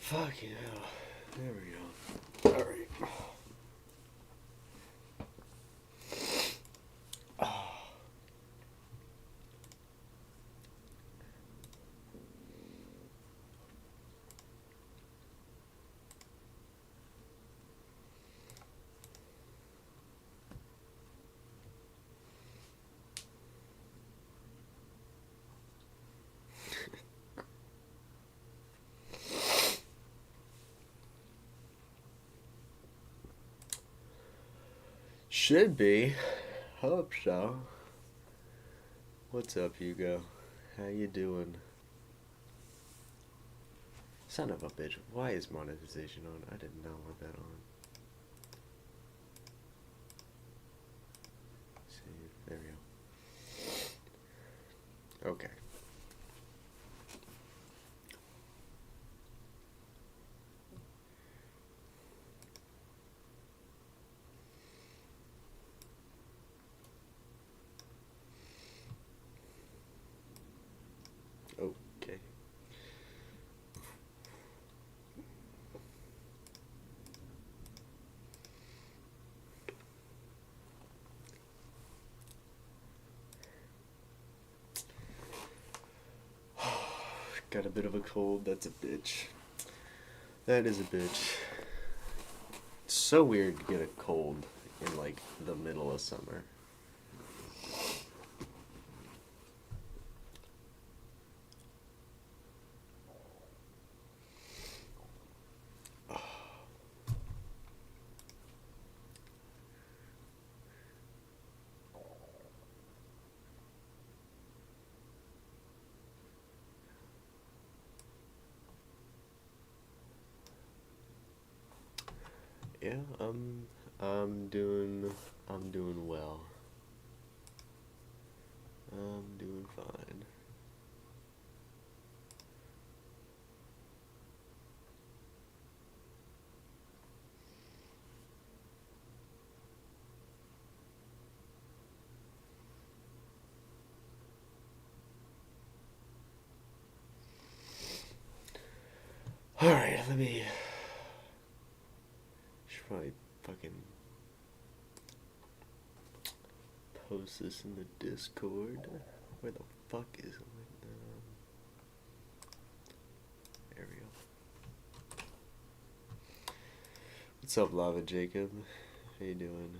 Fucking hell. There we go. Alright. Should be. Hope so. What's up, Hugo? How you doing? Son of a bitch. Why is monetization on? I did not want that on. See, there we go. Okay. Okay. Got a bit of a cold. That's a bitch. That is a bitch. It's so weird to get a cold in like the middle of summer. Yeah, I'm doing well. I'm doing fine. Alright, let me... should probably fucking post this in the Discord. Where the fuck is it? There we go. What's up, Lava Jacob? How you doing?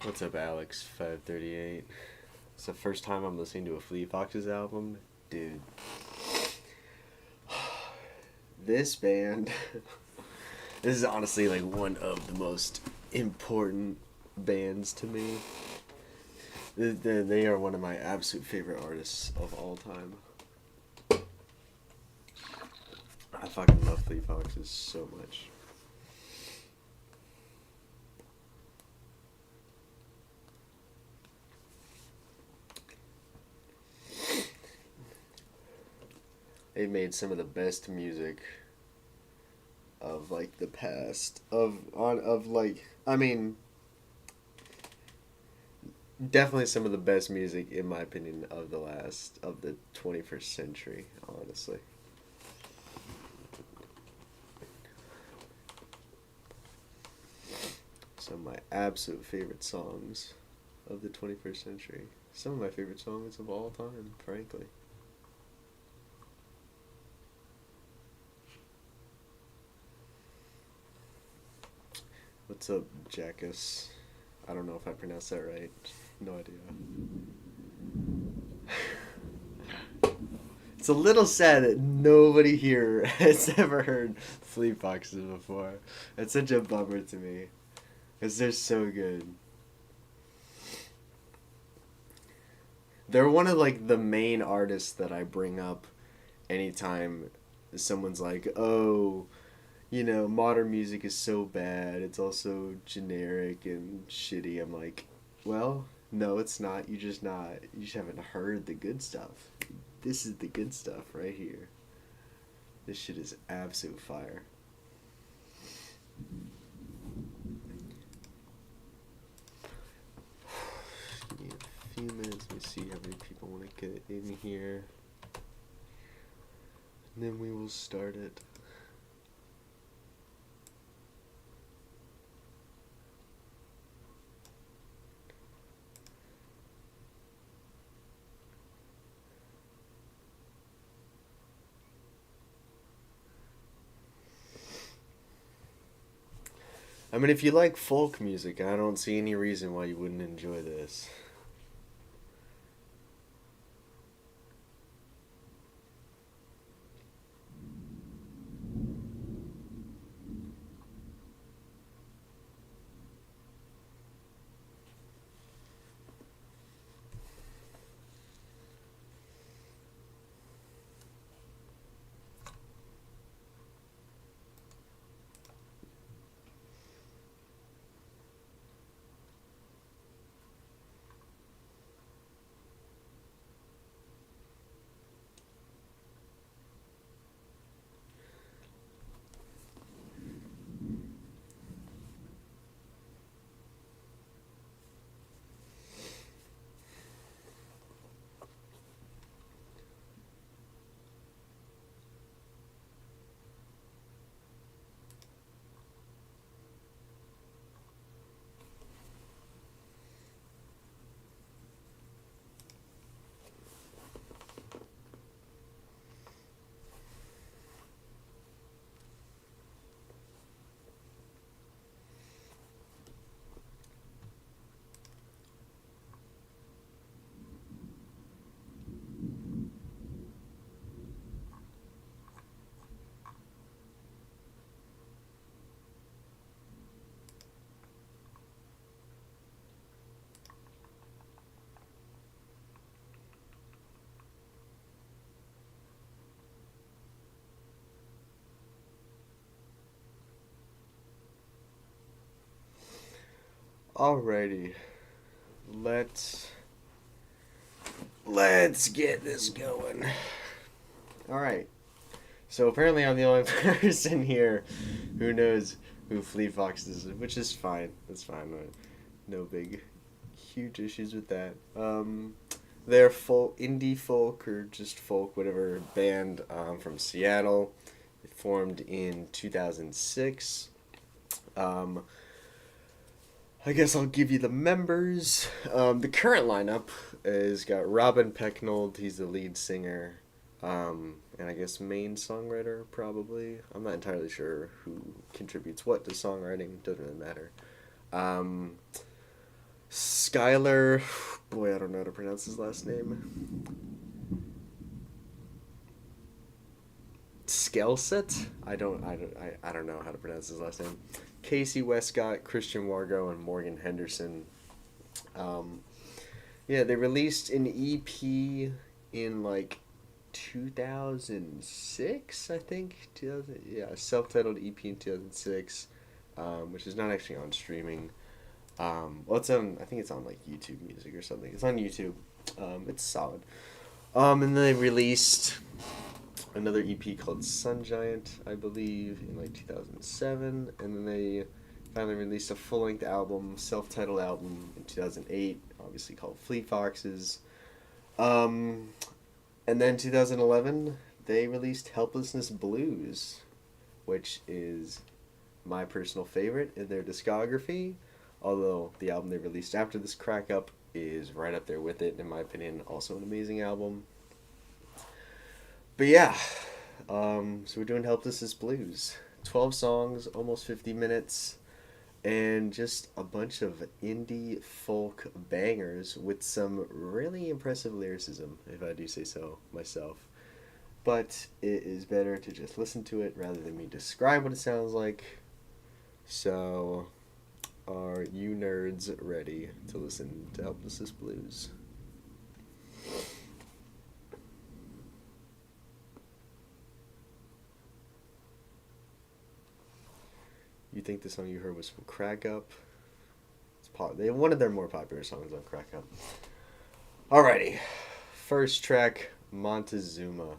What's up, Alex538? It's the first time I'm listening to a Fleet Foxes album. Dude. This band, this is honestly like one of the most important bands to me. They are one of my absolute favorite artists of all time. I fucking love Fleet Foxes so much. They made some of the best music of like the past definitely some of the best music in my opinion of the 21st century, honestly. Some of my absolute favorite songs of the 21st century. Some of my favorite songs of all time, frankly. What's up, Jackus? I don't know if I pronounced that right. It's a little sad that nobody here has ever heard Fleet Foxes before. It's such a bummer to me. Because they're so good. They're one of like the main artists that I bring up anytime someone's like, oh, modern music is so bad. It's also generic and shitty. I'm like, well, no, it's not. You just haven't heard the good stuff. This is the good stuff right here. This shit is absolute fire. Give me a few minutes. Let me see how many people want to get in here. And then we will start it. I mean, if you like folk music, I don't see any reason why you wouldn't enjoy this. Alrighty. Let's get this going. Alright. So apparently I'm the only person here who knows who Fleet Foxes is, which is fine. That's fine. No big, huge issues with that. They're indie folk or just folk, whatever band from Seattle. It formed in 2006. I guess I'll give you the members. The current lineup has got Robin Pecknold. He's the lead singer. And I guess main songwriter, probably. I'm not entirely sure who contributes what to songwriting. Doesn't really matter. Skylar, boy, I don't know how to pronounce his last name. Skelset? I don't know how to pronounce his last name. Casey Westcott, Christian Wargo, and Morgan Henderson. Yeah, they released an EP in like 2006, I think. A self-titled EP in 2006, which is not actually on streaming. Well, it's on. I think it's on like YouTube Music or something. It's on YouTube. It's solid. And then they released another EP called Sun Giant, I believe, in like 2007, and then they finally released a full-length album, self-titled album in 2008, obviously called Fleet Foxes. And then 2011, they released Helplessness Blues, which is my personal favorite in their discography, although the album they released after this crack up is right up there with it, in my opinion, also an amazing album. But yeah, so we're doing Helplessness Blues. 12 songs, almost 50 minutes, and just a bunch of indie folk bangers with some really impressive lyricism, if I do say so myself. but it is better to just listen to it rather than me describe what it sounds like. So, are you nerds ready to listen to Helplessness Blues? You think the song you heard was from Crack Up? They one of their more popular songs on Crack Up. Alrighty. First track, Montezuma.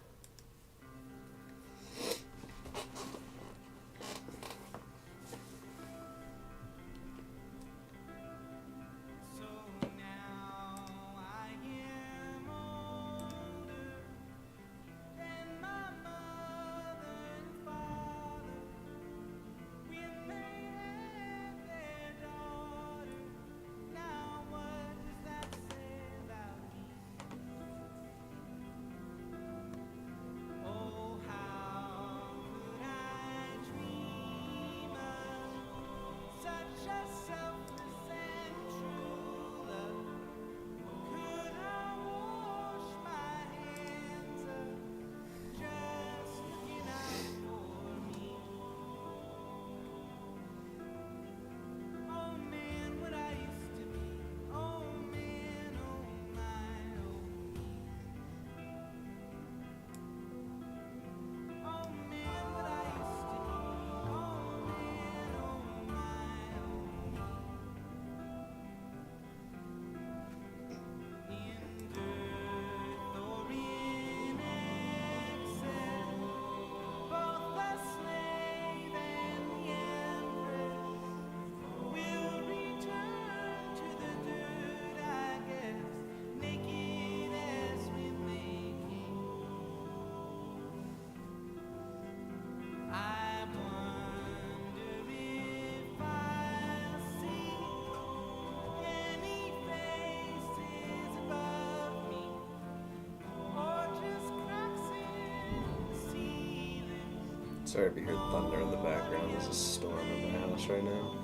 Sorry if you hear thunder in the background. There's a storm in my house right now.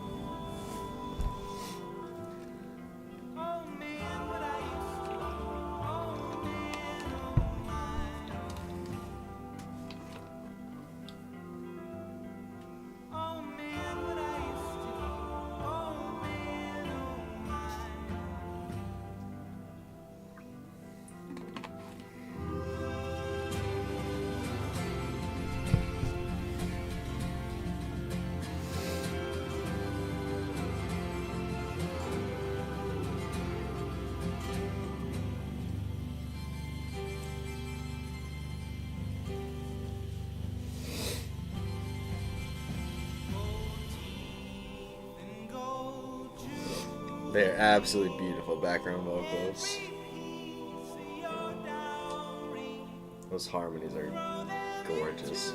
They're absolutely beautiful background vocals. Those harmonies are gorgeous.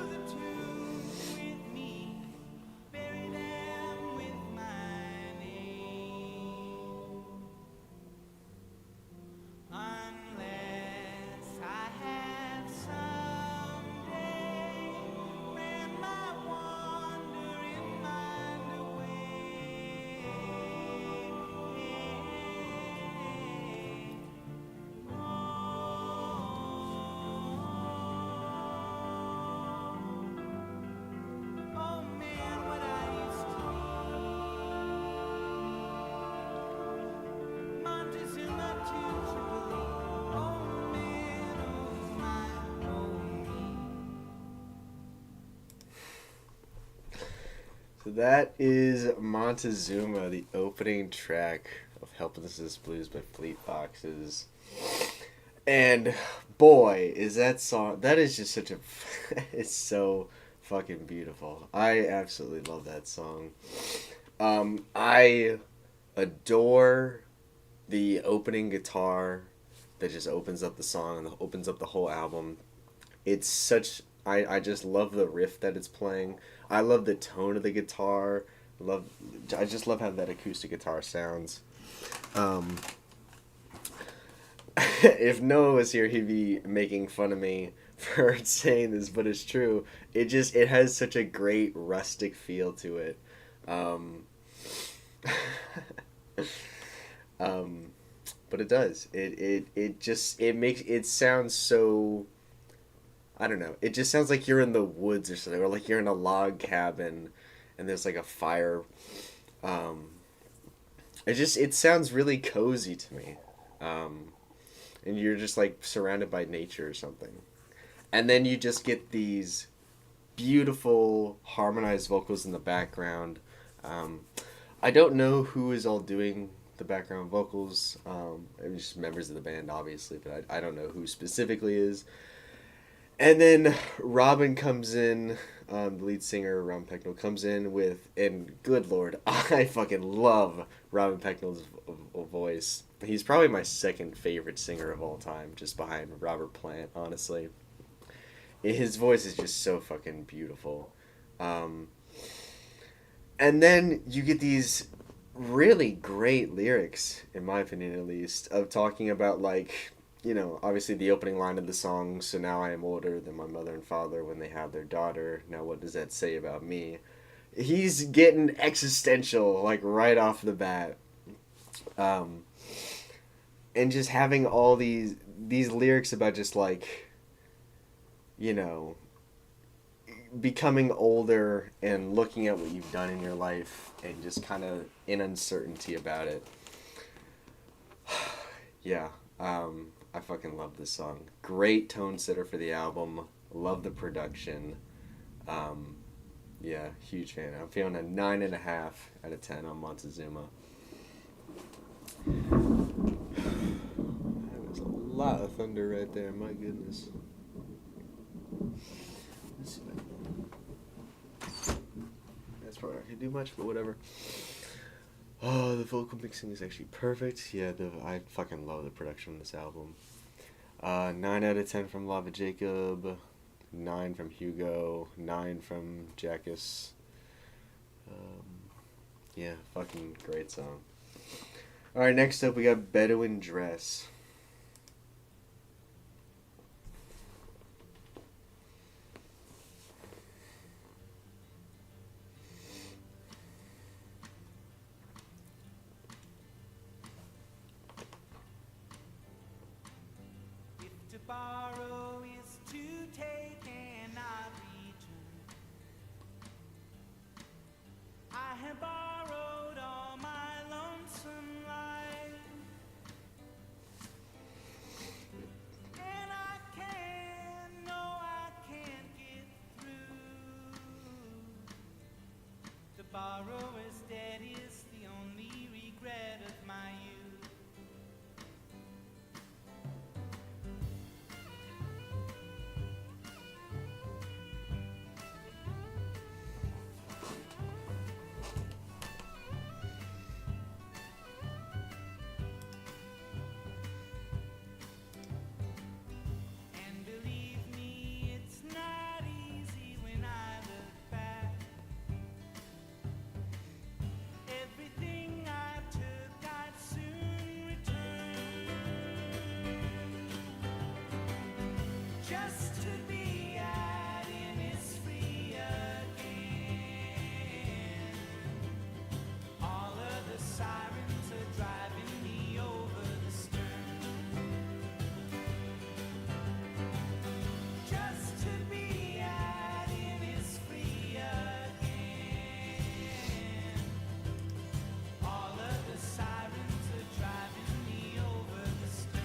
So that is Montezuma, the opening track of Helplessness Blues by Fleet Foxes. And boy, is that song, that is just such a, it's so fucking beautiful. I absolutely love that song. I adore the opening guitar that just opens up the song and opens up the whole album. It's such, I just love the riff that it's playing. I love the tone of the guitar. I just love how that acoustic guitar sounds. If Noah was here, he'd be making fun of me for saying this, but it's true. It has such a great rustic feel to it. But it does. It makes it sounds so. I don't know. It just sounds like you're in the woods or something, or like you're in a log cabin, and there's like a fire. Um, it sounds really cozy to me, um, and you're just like surrounded by nature or something, and then you just get these beautiful harmonized vocals in the background. Um, I don't know who is all doing the background vocals. It's just members of the band, obviously, but I don't know who specifically is. And then Robin comes in, the lead singer, Robin Pecknell, comes in with, and good lord, I fucking love Robin Pecknell's voice. He's probably my second favorite singer of all time, just behind Robert Plant, honestly. His voice is just so fucking beautiful. Um, and then you get these really great lyrics, in my opinion at least, of talking about, like, obviously the opening line of the song, so now I am older than my mother and father when they had their daughter. Now what does that say about me? He's getting existential, like, right off the bat. Um, and just having all these lyrics about just, like, you know, becoming older and looking at what you've done in your life and just kind of in uncertainty about it. Yeah, I fucking love this song. Great tone setter for the album. Love the production. Um, yeah, huge fan. I'm feeling a 9.5 out of 10 on Montezuma. That was a lot of thunder right there. My goodness. Let's see. That's probably not gonna do much, but whatever. Oh, the vocal mixing is actually perfect. Yeah, I fucking love the production on this album. 9 out of 10 from Lava Jacob, 9 from Hugo, 9 from Jackus. Yeah, fucking great song. Alright, next up we got Bedouin Dress. Borrow is to take and not return. I have borrowed all my lonesome life, and I can't get through. To borrow is dead is the only regret of my youth. Just to be at Innisfree again. All of the sirens are driving me over the stern. Just to be at Innisfree again. All of the sirens are driving me over the stern.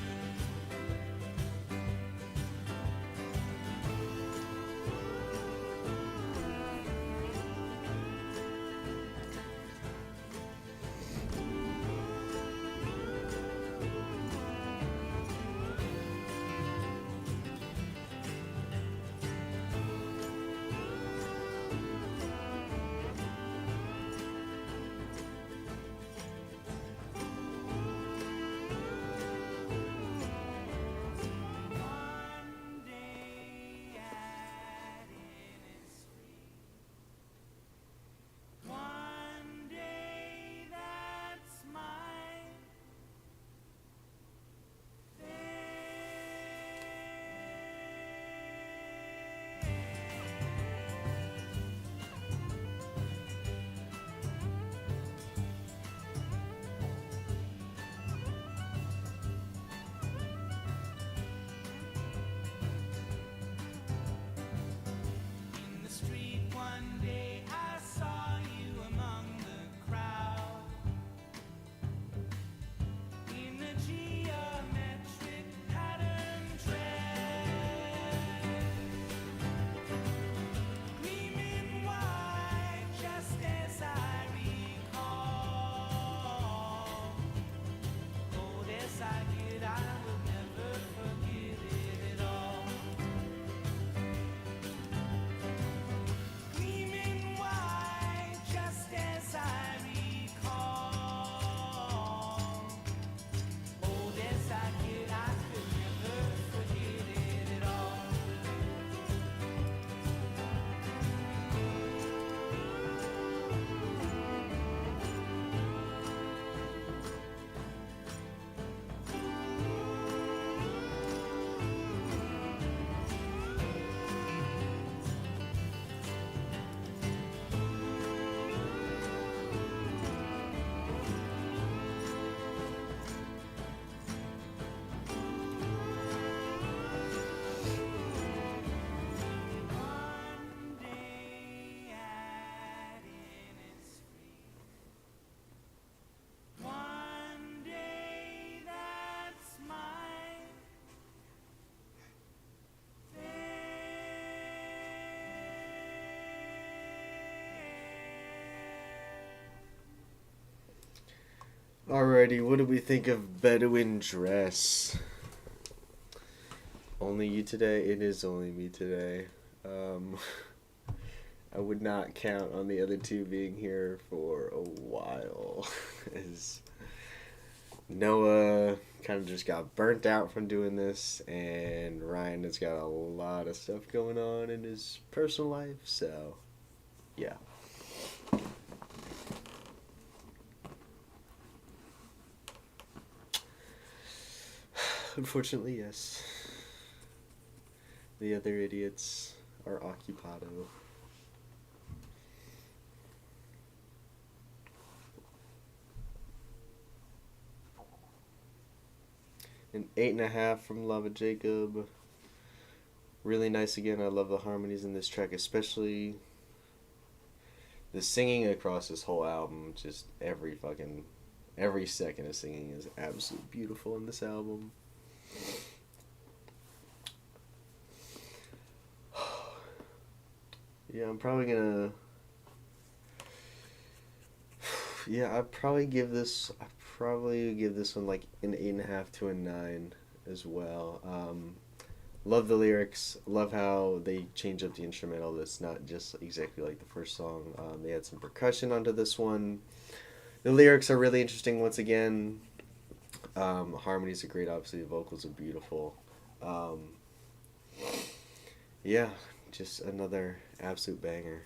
Alrighty, what do we think of Bedouin Dress? Only you today? It is only me today. I would not count on the other two being here for a while. As Noah kind of just got burnt out from doing this, and Ryan has got a lot of stuff going on in his personal life, so yeah. Unfortunately, yes. The other idiots are occupado. An 8.5 from Lava Jacob. Really nice again. I love the harmonies in this track, especially the singing across this whole album. Just every second of singing is absolutely beautiful in this album. Yeah, I'm probably gonna. Yeah, I'd probably give this one like an 8.5 to a 9 as well. Love the lyrics. Love how they change up the instrumental. That's not just exactly like the first song. They had some percussion onto this one. The lyrics are really interesting once again. Harmonies are great. Obviously, the vocals are beautiful. Yeah, just another absolute banger.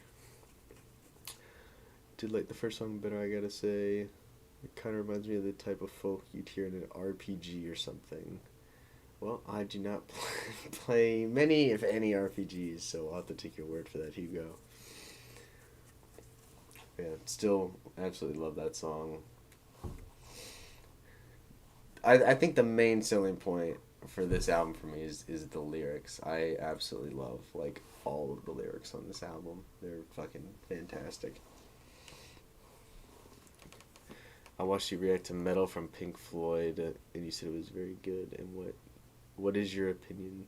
Did like the first song better, I gotta say. It kind of reminds me of the type of folk you'd hear in an RPG or something. Well, I do not play many, if any, RPGs, so I'll have to take your word for that, Hugo. Yeah, still absolutely love that song. I think the main selling point for this album for me is the lyrics. I absolutely love, like, all of the lyrics on this album. They're fucking fantastic. I watched you react to Metal from Pink Floyd, and you said it was very good. And what is your opinion?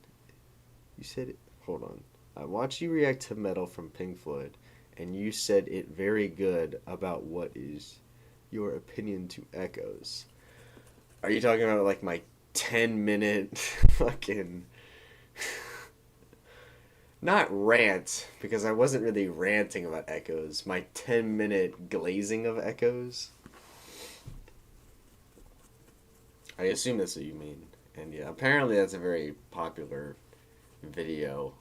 You said it. Hold on. I watched you react to Metal from Pink Floyd, and you said it very good about what is your opinion to Echoes. Are you talking about like my 10-minute fucking not rant, because I wasn't really ranting about Echoes. My 10-minute glazing of Echoes. I assume that's what you mean. And yeah, apparently that's a very popular video,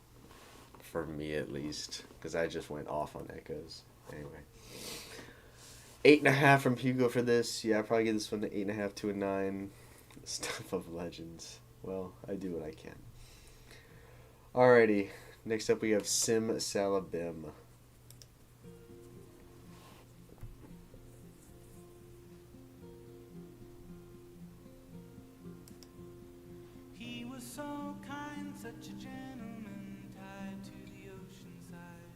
for me at least, because I just went off on Echoes. Anyway. 8.5 from Hugo for this. Yeah, I'll probably give this one an 8.5 to a 9. Stuff of legends. Well, I do what I can. Alrighty. Next up we have Sim Salabim. He was so kind, such a gentleman, tied to the ocean side.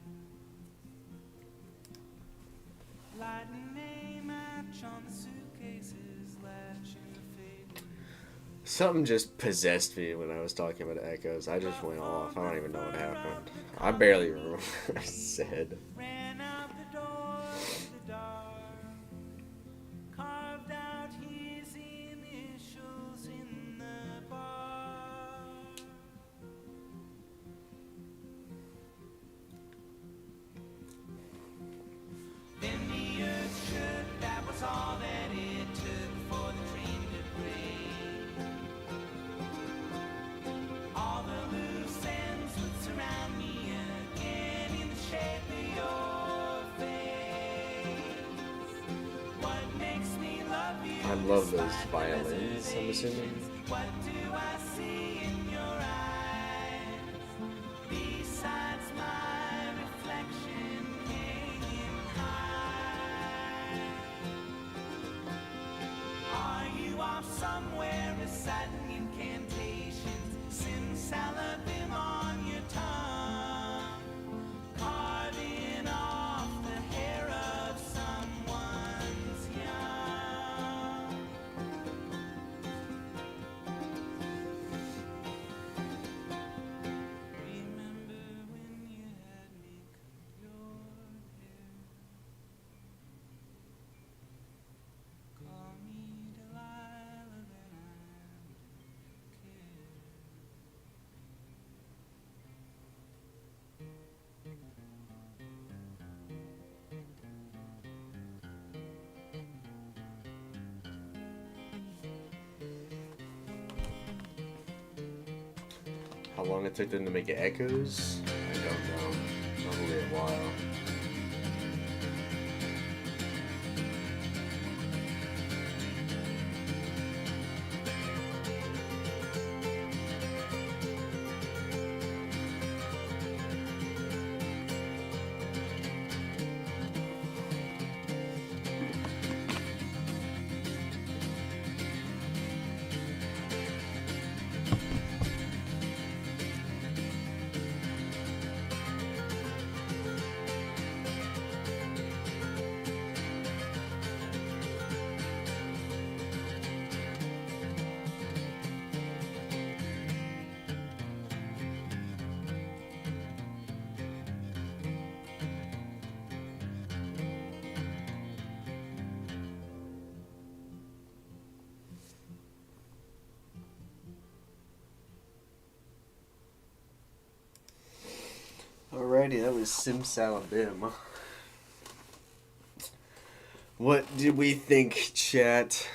Lighting a match on the suitcases, latch in the fading. Something just possessed me when I was talking about Echoes. I just went off. I don't even know what happened. I barely remember what I said. Ran out the door to the dark, carved out his initials in the bar. Then the earth shook, that was all that it took for the dream to break. All the loose ends would surround me again in the shape of your face. What makes me love you? I love those violins, I'm assuming. What do I see in your eyes? Besides my reflection hanging high. Are you off somewhere reciting incantations? Salabim on your tongue, carving off the hair of someone's young. How long it took them to make it echoes? I don't know. Probably a while. Alrighty, that was Salabim. What did we think, chat?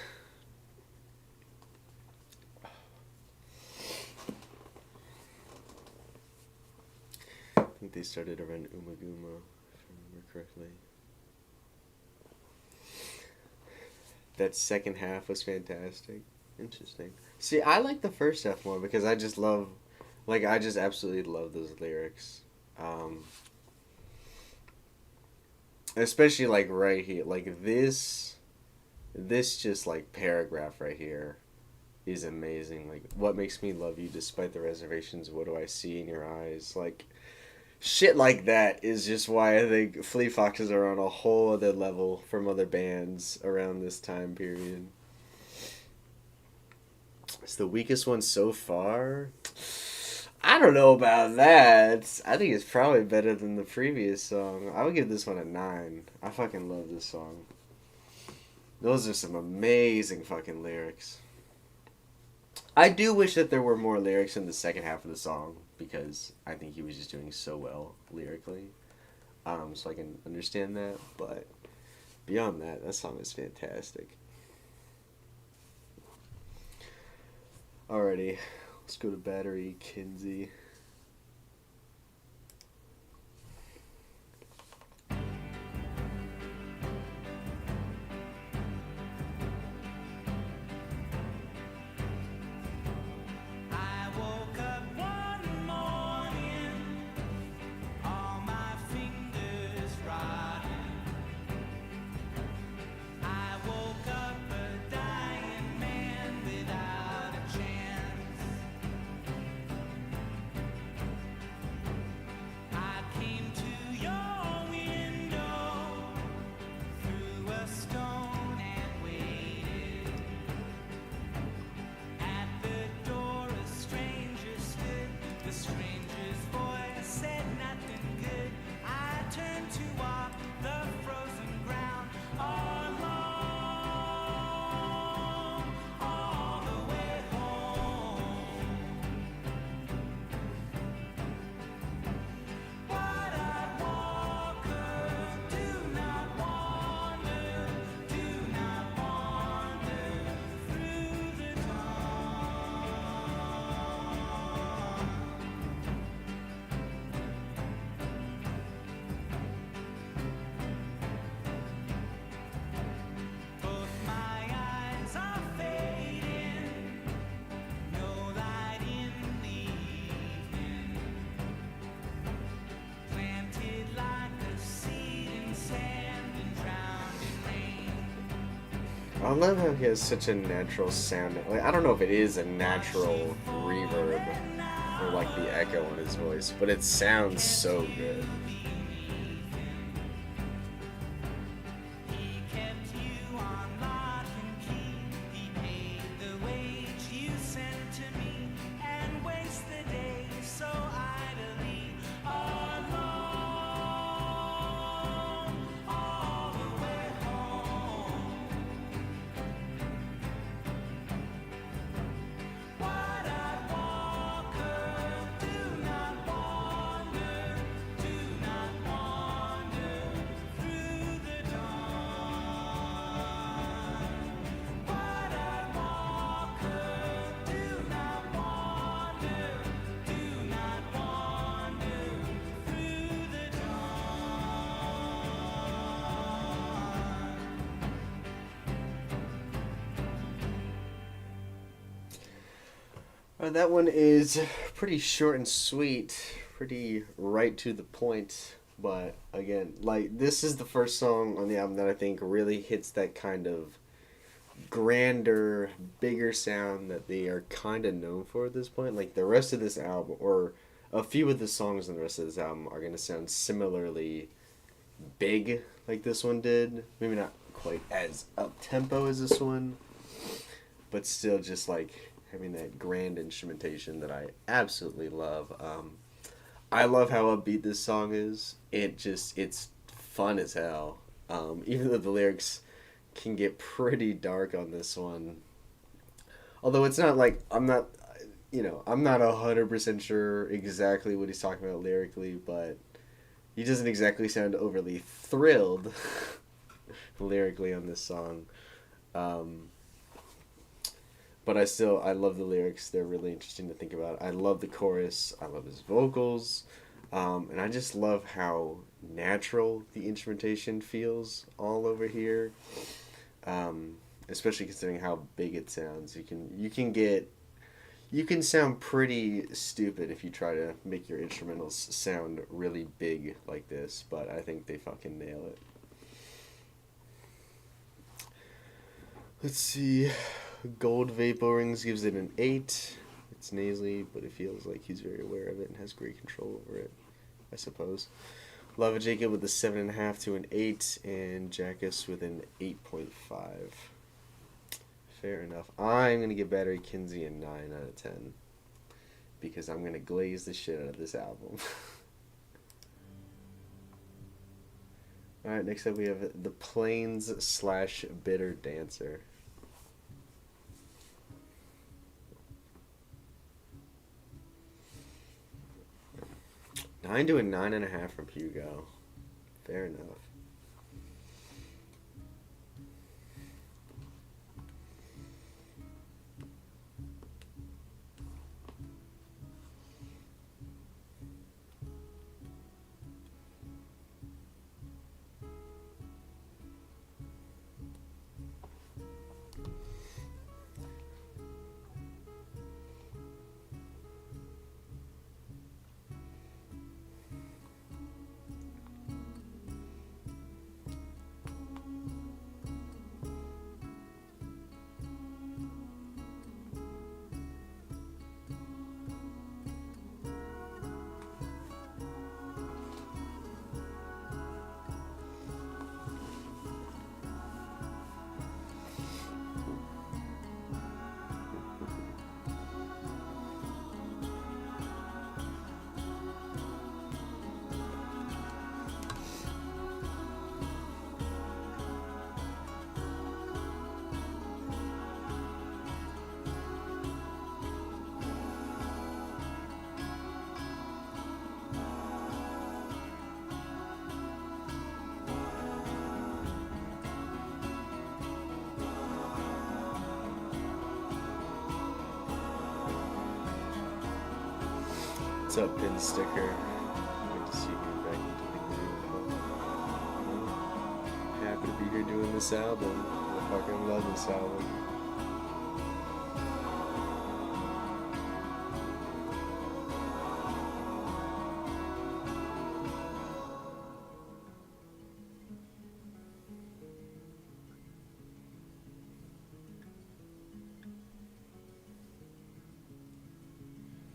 I think they started around Umaguma, if I remember correctly. That second half was fantastic. Interesting. See, I like the first half more because I just love, like, I just absolutely love those lyrics. Especially like right here, like this just like paragraph right here is amazing. Like, what makes me love you despite the reservations? What do I see in your eyes? Like, shit like that is just why I think Fleet Foxes are on a whole other level from other bands around this time period. It's the weakest one so far. I don't know about that. I think it's probably better than the previous song. I would give this one a 9. I fucking love this song. Those are some amazing fucking lyrics. I do wish that there were more lyrics in the second half of the song because I think he was just doing so well lyrically. So I can understand that, but beyond that, that song is fantastic. Alrighty. Let's go to Battery, Kinzie. I woke up one morning, all my fingers rotting. I woke up a dying man without a chance. I came to your window, threw a stone and waited. At the door a stranger stood, the stranger's voice said nothing good. I turned to walk the frozen ground alone, all the way home. Wide-eyed walker, do not wander through the dawn. Both my eyes are fading, no light in the evening. Planted like a seed in sand and drowned in rain. I love how he has such a natural sound. Like, I don't know if it is a natural reverb or like the echo in his voice, but it sounds so good. He kept you on lock and key. He paid the wage you sent to me and waste the day so idly alone, all the way home. Wide-eyed walker, do not wander That one is pretty short and sweet, pretty right to the point. But again, like this is the first song on the album that I think really hits that kind of grander, bigger sound that they are kind of known for at this point. Like the rest of this album, or a few of the songs on the rest of this album, are going to sound similarly big like this one did. Maybe not quite as up tempo as this one, but still just like having that grand instrumentation that I absolutely love. I love how upbeat this song is. It's fun as hell. Even though the lyrics can get pretty dark on this one. Although it's not like I'm not 100% sure exactly what he's talking about lyrically, but he doesn't exactly sound overly thrilled lyrically on this song. But I love the lyrics. They're really interesting to think about. I love the chorus. I love his vocals. And I just love how natural the instrumentation feels all over here. Especially considering how big it sounds. You can sound pretty stupid if you try to make your instrumentals sound really big like this, but I think they fucking nail it. Let's see. Gold Vapor Rings gives it an 8. It's nasally, but it feels like he's very aware of it and has great control over it, I suppose. Lava Jacob with a 7.5 to an 8, and Jackus with an 8.5. Fair enough. I'm going to give Battery Kinzie a 9 out of 10, because I'm going to glaze the shit out of this album. Alright, next up we have The Plains/Bitter Dancer. 9 to a 9.5 from Hugo. Fair enough. What's up, Pin Sticker? Good to see you back into the group. Happy to be here doing this album. I fucking love this album.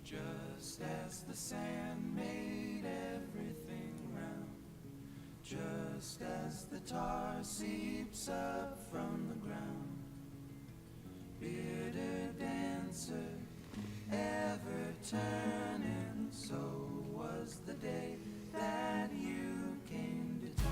Just as the sand made everything round, just as the tar seeps up from the ground, bitter dancer, ever turning, so was the day that you came to town.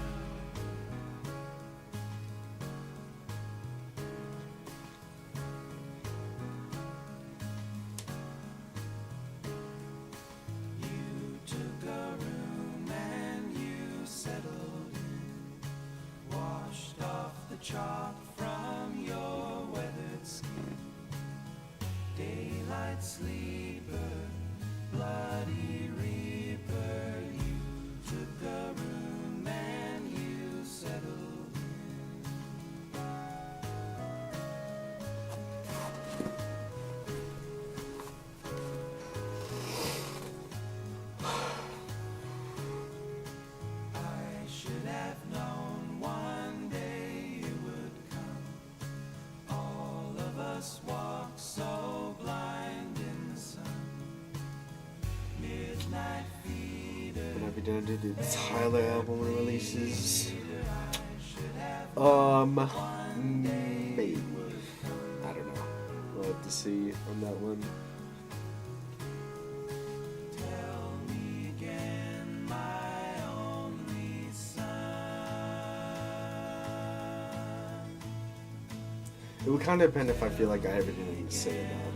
Chalk from your weathered skin, daylight sleeper, bloody reaper. You took a room and you settled in. be down to the Tyler album when it releases. Maybe. I don't know. We'll have to see on that one. It would kind of depend if I feel like I have anything to say about it.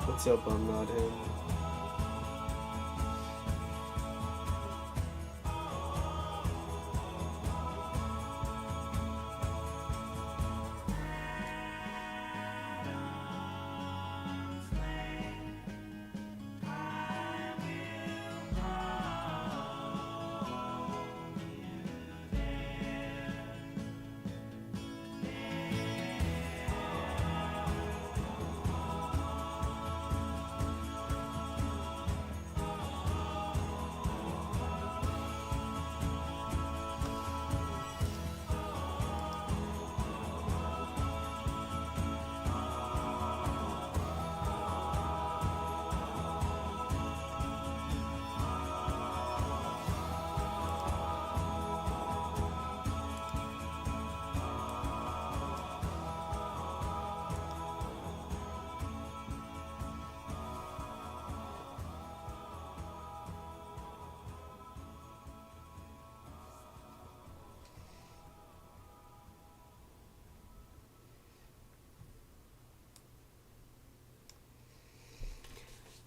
What's up, I'm not him.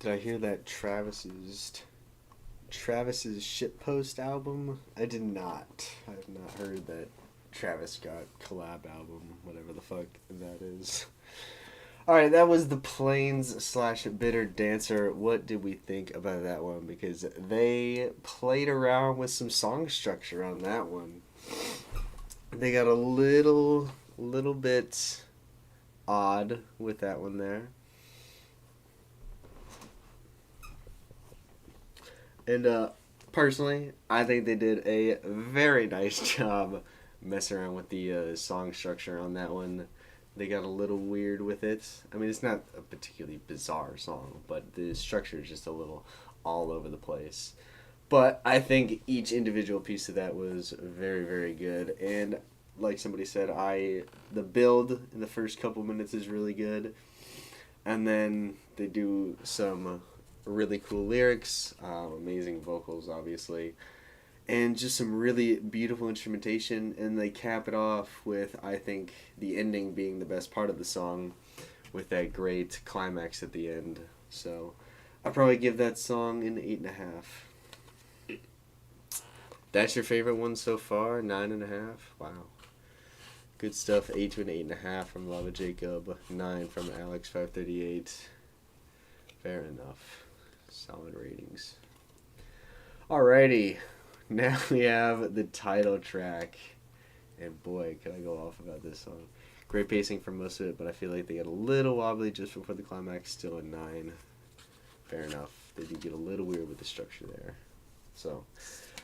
Did I hear that Travis's shitpost album? I did not. I have not heard that Travis got collab album, whatever the fuck that is. Alright, that was the Plains/Bitter Dancer. What did we think about that one? Because they played around with some song structure on that one. They got a little bit odd with that one there. And personally, I think they did a very nice job messing around with the song structure on that one. They got a little weird with it. I mean, it's not a particularly bizarre song, but the structure is just a little all over the place. But I think each individual piece of that was very, very good. And like somebody said, the build in the first couple minutes is really good. And then they do some really cool lyrics, amazing vocals, obviously, and just some really beautiful instrumentation. And they cap it off with, I think, the ending being the best part of the song, with that great climax at the end. So I'll probably give that song an 8.5. That's your favorite one so far? 9.5? Wow. Good stuff. 8 to an 8.5 from Lava Jacob. 9 from Alex538. Fair enough. Solid ratings. Alrighty. Now we have the title track. And boy, could I go off about this song. Great pacing for most of it, but I feel like they got a little wobbly just before the climax. Still a 9. Fair enough. They did get a little weird with the structure there. So,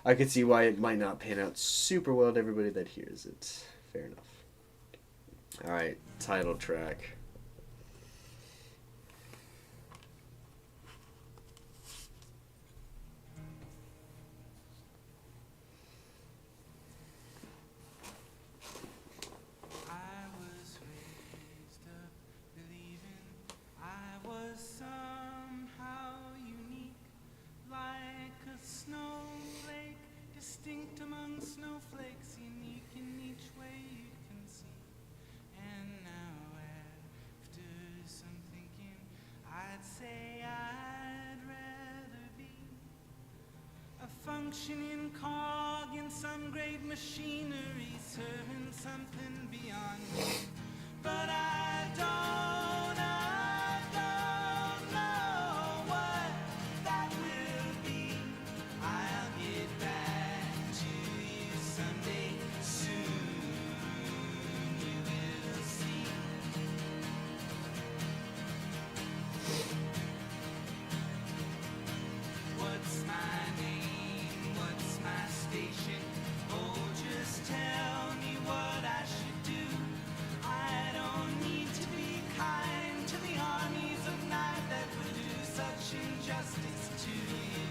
I could see why it might not pan out super well to everybody that hears it. Fair enough. Alright, title track. functioning cog in some great machinery, serving something beyond me. But I don't know what that will be. I'll get back to you someday soon. You will see. What's my name? What's my station? Oh, just tell me what I should do. I don't need to be kind to the armies of night that would do such injustice to you.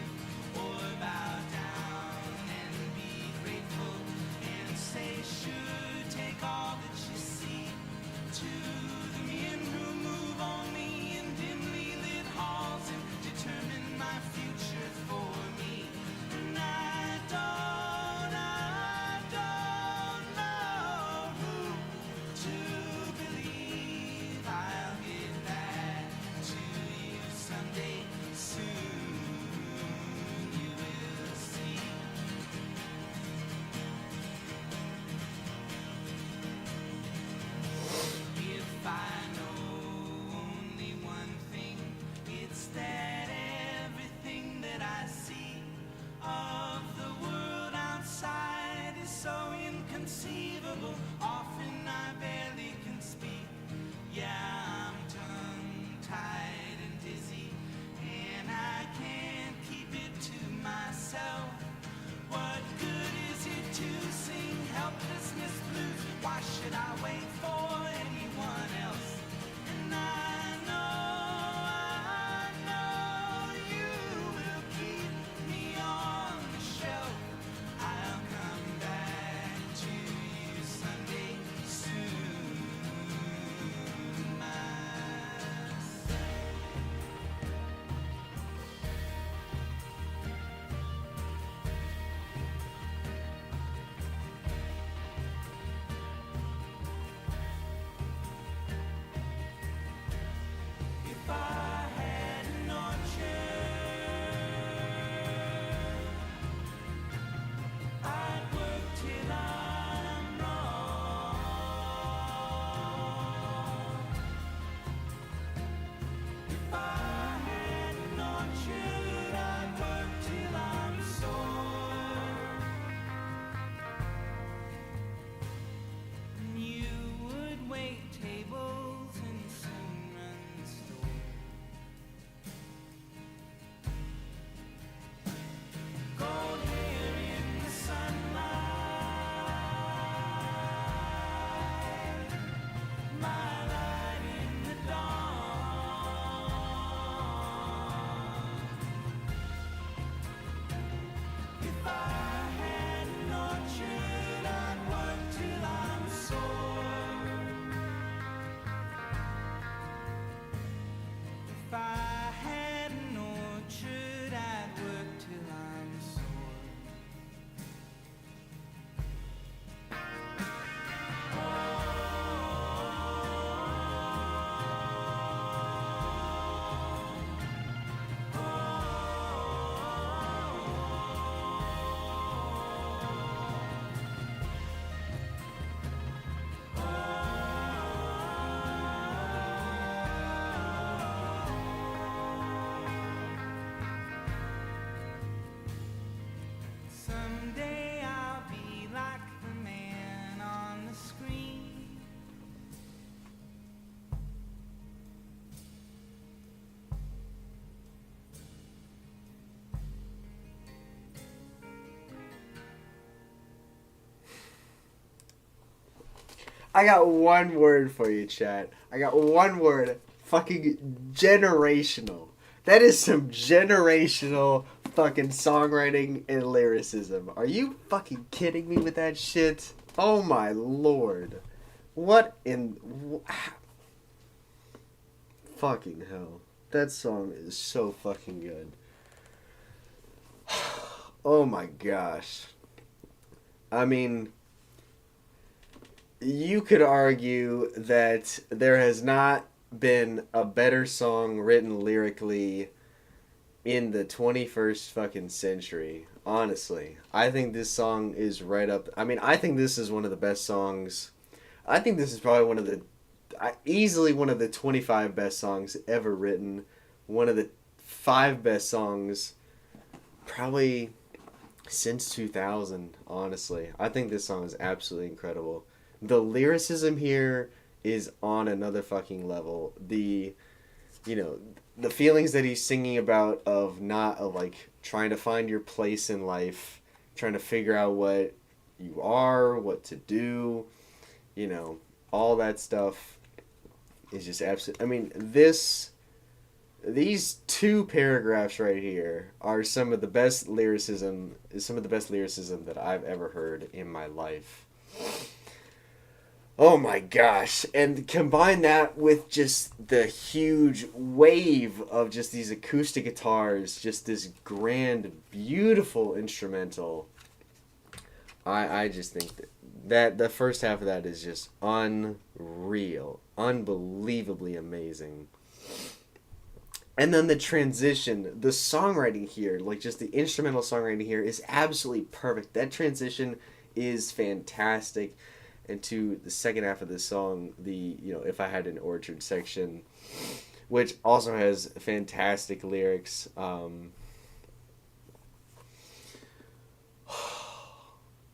Or bow down and be grateful and say, sure, take all that you see. To the men who move only in dimly lit halls and determine my future for me. And I don't know who to believe. I'll get back to you someday soon. You will see. If I know only one thing, it's that everything that I see of the world outside is so inconceivable. Often I barely can speak. Yeah, I'm tongue-tied and dizzy, and I can't keep it to myself. What good is it to sing Helplessness Blues? Why should I wait for anyone else? And I know you will keep me on the shelf. I'll come back to you someday soon. Myself. If I had an orchard, I'd work till I'm wrong. If I had an orchard, I'd work till I'm sore. And you would wait tables and soon run the store. Gold hair in the sunlight, my light in the dawn. If I had an orchard, I'd work till I'm sore. If I had an orchard, I'd work till I'm sore. Someday I'll be like the man on the screen. I got one word for you, chat. I got one word. Fucking generational. That is some generational fucking songwriting and lyricism. Are you fucking kidding me with that shit? Oh my lord. What in... Fucking hell. That song is so fucking good. Oh my gosh. I mean... You could argue that there has not been a better song written lyrically in the 21st fucking century. Honestly, I think this song is right up. I mean, I think this is one of the best songs. I think this is probably one of the easily one of the 25 best songs ever written. One of the 5 best songs probably since 2000, honestly. I think this song is absolutely incredible. The lyricism here is on another fucking level. You know, the feelings that he's singing about of not of like trying to find your place in life, trying to figure out what you are, what to do, you know, all that stuff is just absolute. I mean, these 2 paragraphs right here are some of the best lyricism that I've ever heard in my life. Oh my gosh. And combine that with just the huge wave of just these acoustic guitars, just this grand, beautiful instrumental. I just think that the first half of that is just unreal, unbelievably amazing. And then the transition, the songwriting here, like just the instrumental songwriting here is absolutely perfect. That transition is fantastic. And to the second half of this song, If I Had an Orchard section, which also has fantastic lyrics. And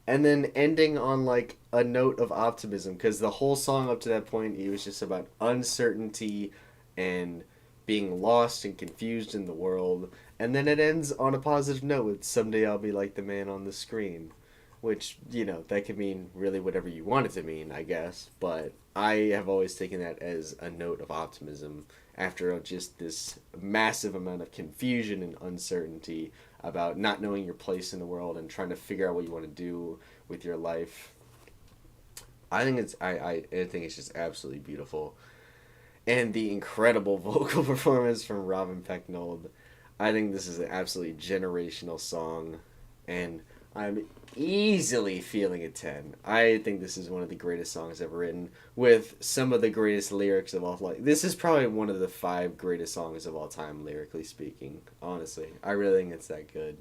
then ending on like a note of optimism, because the whole song up to that point, it was just about uncertainty and being lost and confused in the world. And then it ends on a positive note with someday I'll be like the man on the screen. Which, that could mean really whatever you want it to mean, I guess. But I have always taken that as a note of optimism after just this massive amount of confusion and uncertainty about not knowing your place in the world and trying to figure out what you want to do with your life. I think it's just absolutely beautiful. And the incredible vocal performance from Robin Pecknold. I think this is an absolutely generational song. And I'm easily feeling a 10. I think this is one of the greatest songs ever written, with some of the greatest lyrics of all time. This is probably one of the 5 greatest songs of all time, lyrically speaking. Honestly, I really think it's that good.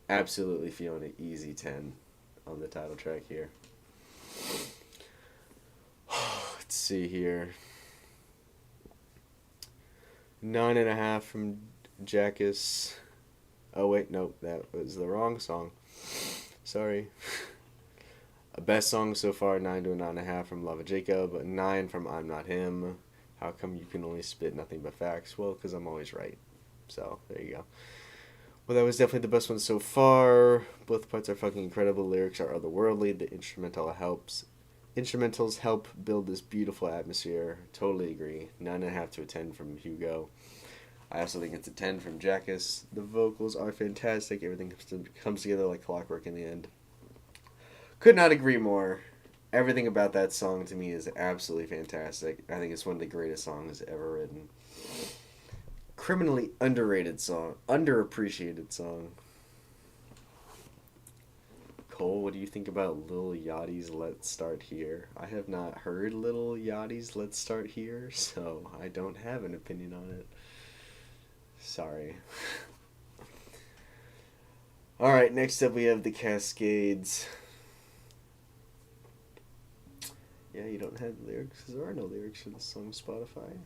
Absolutely feeling an easy 10 on the title track here. Let's see here. 9.5 from Jackass. Oh wait, no, that was the wrong song. Sorry. A best song so far, 9 to a 9.5 from Lava Jacob, 9 from I'm Not Him. How come you can only spit nothing but facts? Well, because I'm always right. So, there you go. Well, that was definitely the best one so far. Both parts are fucking incredible. Lyrics are otherworldly. The instrumentals help build this beautiful atmosphere. Totally agree. 9.5 to a 10 from Hugo. I also think it's a 10 from Jackass. The vocals are fantastic. Everything comes together like clockwork in the end. Could not agree more. Everything about that song to me is absolutely fantastic. I think it's one of the greatest songs ever written. Criminally underrated song. Underappreciated song. Cole, what do you think about Lil Yachty's Let's Start Here? I have not heard Lil Yachty's Let's Start Here, so I don't have an opinion on it. Sorry. Alright, next up we have the Cascades. Yeah, you don't have lyrics, because there are no lyrics for this song on Spotify.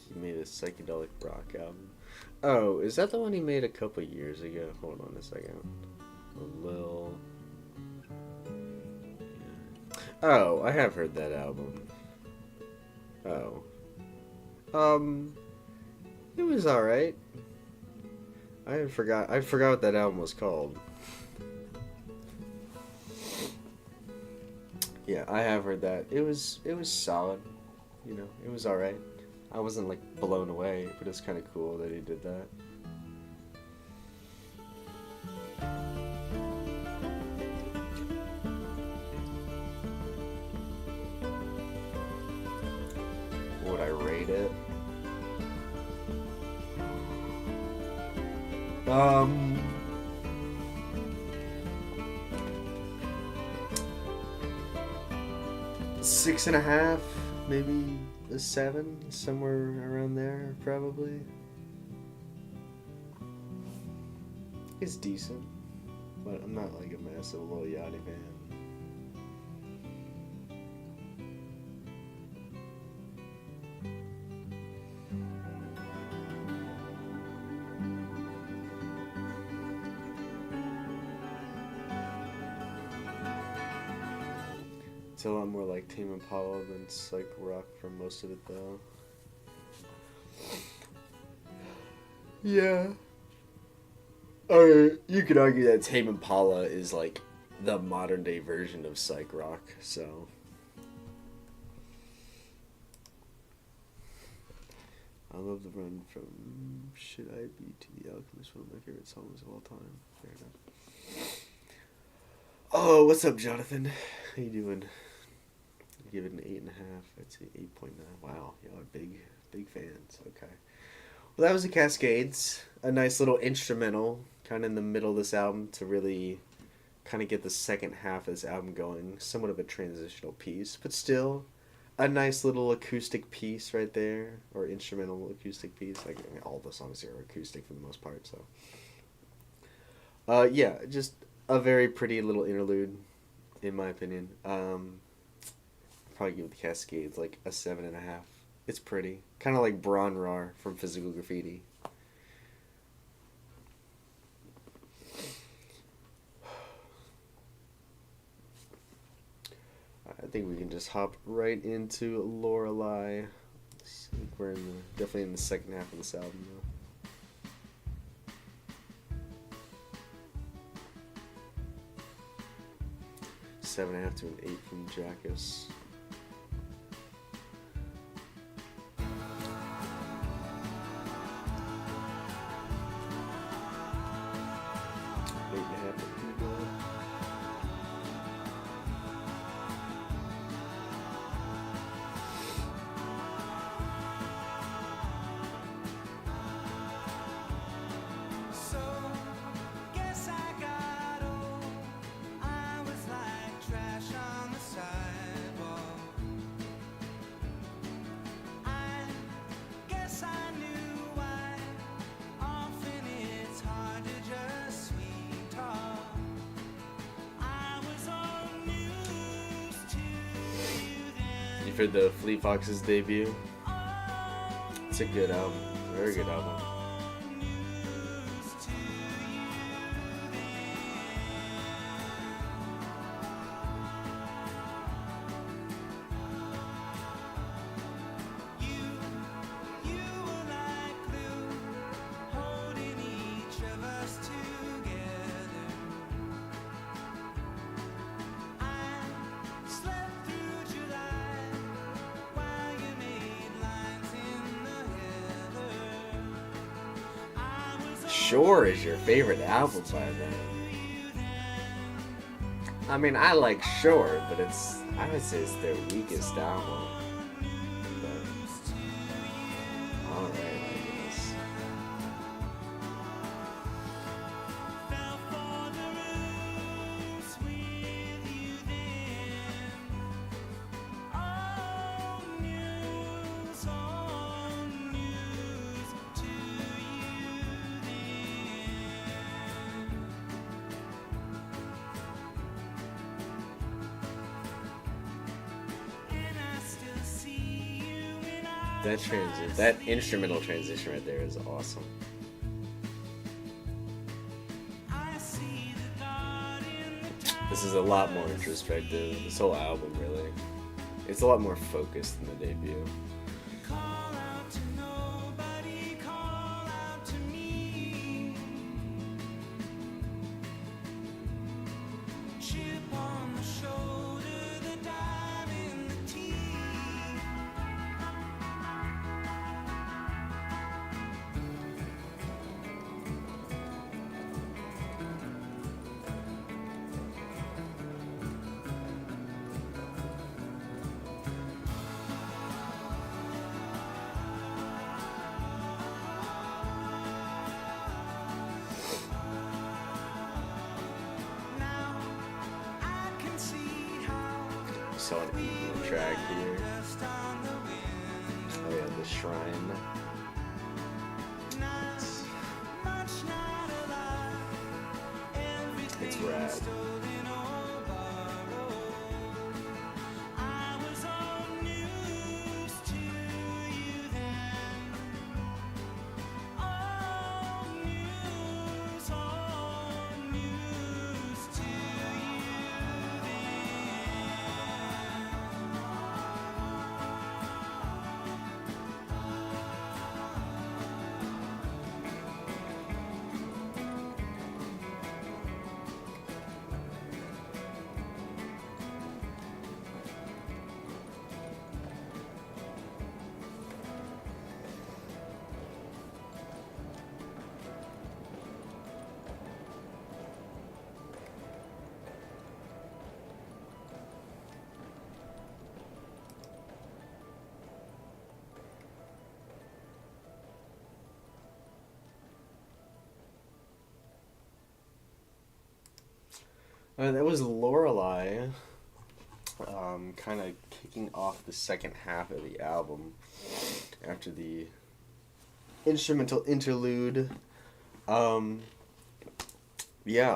He made a psychedelic rock album. Oh, is that the one he made a couple years ago? Hold on a second. A little... Oh, I have heard that album. Oh. It was alright. I forgot what that album was called. Yeah, I have heard that. It was solid. It was alright. I wasn't like blown away, but it's kind of cool that he did that. Would I rate it? Um, 6.5, maybe a 7, somewhere around there, probably. It's decent, but I'm not like a massive Lil Yachty fan. It's a lot more like Tame Impala than psych rock for most of it, though. Yeah. You could argue that Tame Impala is like the modern day version of psych rock, so. I love the run from Should I Be to The Alchemist, one of my favorite songs of all time. Fair enough. Oh, what's up, Jonathan? How you doing? I give it an 8.5. I'd say 8.9. Wow, y'all are big fans. Okay. Well, that was the Cascades. A nice little instrumental, kind of in the middle of this album to really kind of get the second half of this album going. Somewhat of a transitional piece, but still a nice little acoustic piece right there, or instrumental acoustic piece. Like, I mean, all the songs here are acoustic for the most part, so. Yeah, just a very pretty little interlude, in my opinion. Probably give the Cascades like a 7.5. It's pretty. Kind of like RuanRH from Physical Graffiti. I think we can just hop right into Lorelai. I think we're definitely in the second half of this album, though. 7.5 to an 8 from Jackus. 8.5 from Hugo. So, guess I got old. I was like trash on the sidewalk. I guess I knew why. Often it's hard to just sweet talk. I was unused to you then. You've heard the Fleet Foxes debut? It's a good album. Very good album. Unused to you then. You were like glue, holding each of us together. I slept through July while you made lines in the heather. I was Sure is your favorite album by them. I mean, I like Sure, but I would say it's their weakest album. But, alright, I guess. fell for the ruse with you then. All news to you then. And I still see you in That instrumental transition right there is awesome. I see the thought in the time. This is a lot more introspective. This whole album, really. It's a lot more focused than the debut. Call out to nobody, call out to me. Chip on the shoulder, the dive in the teeth. saw an 8-minute track here. Oh yeah, the shrine. It's rad. That was Lorelai, kind of kicking off the second half of the album after the instrumental interlude. Yeah,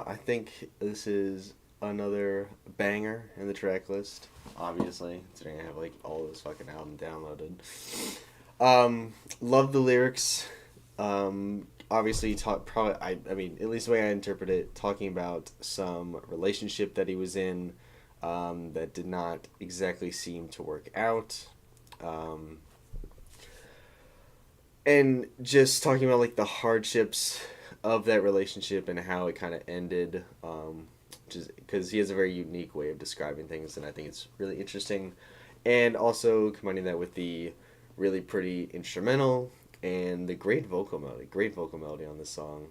I think this is another banger in the track list, obviously, considering I have like all this fucking album downloaded. Love the lyrics. Obviously, I mean, at least the way I interpret it, talking about some relationship that he was in that did not exactly seem to work out. And just talking about, like, the hardships of that relationship and how it kind of ended. Just because he has a very unique way of describing things, and I think it's really interesting. And also combining that with the really pretty instrumental and the great vocal melody on this song.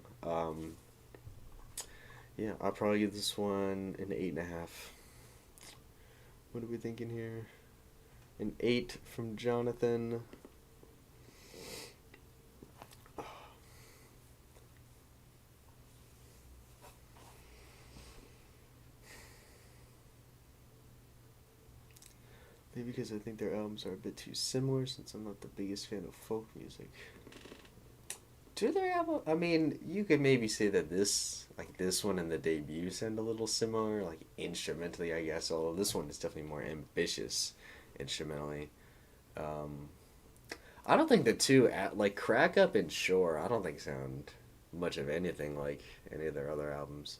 Yeah, I'll probably give this one an 8.5. What are we thinking here? An 8 from Jonathan. Maybe because I think their albums are a bit too similar, since I'm not the biggest fan of folk music. Do their album? I mean, you could maybe say that this one and the debut sound a little similar, like instrumentally, I guess. Although this one is definitely more ambitious instrumentally. I don't think the two, like Crack Up and Shore, I don't think sound much of anything like any of their other albums.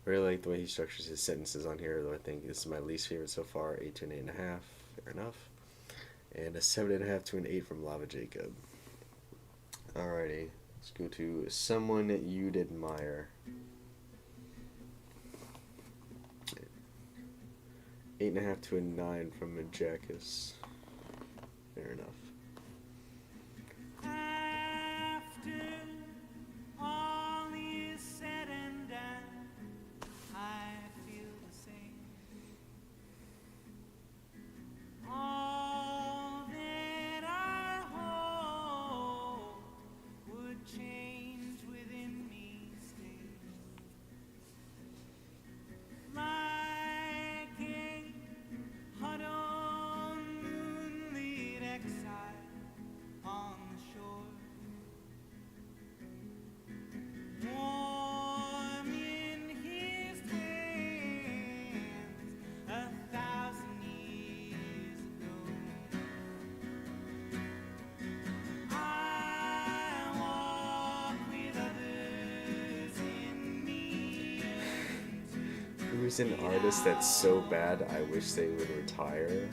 Really like the way he structures his sentences on here, though I think this is my least favorite so far. 8 to an 8.5, fair enough. And a 7.5 to an 8 from Lava Jacob. Alrighty, let's go to Someone You'd Admire. 8.5 to a 9 from Majakis. Fair enough. Who's an artist that's so bad I wish they would retire?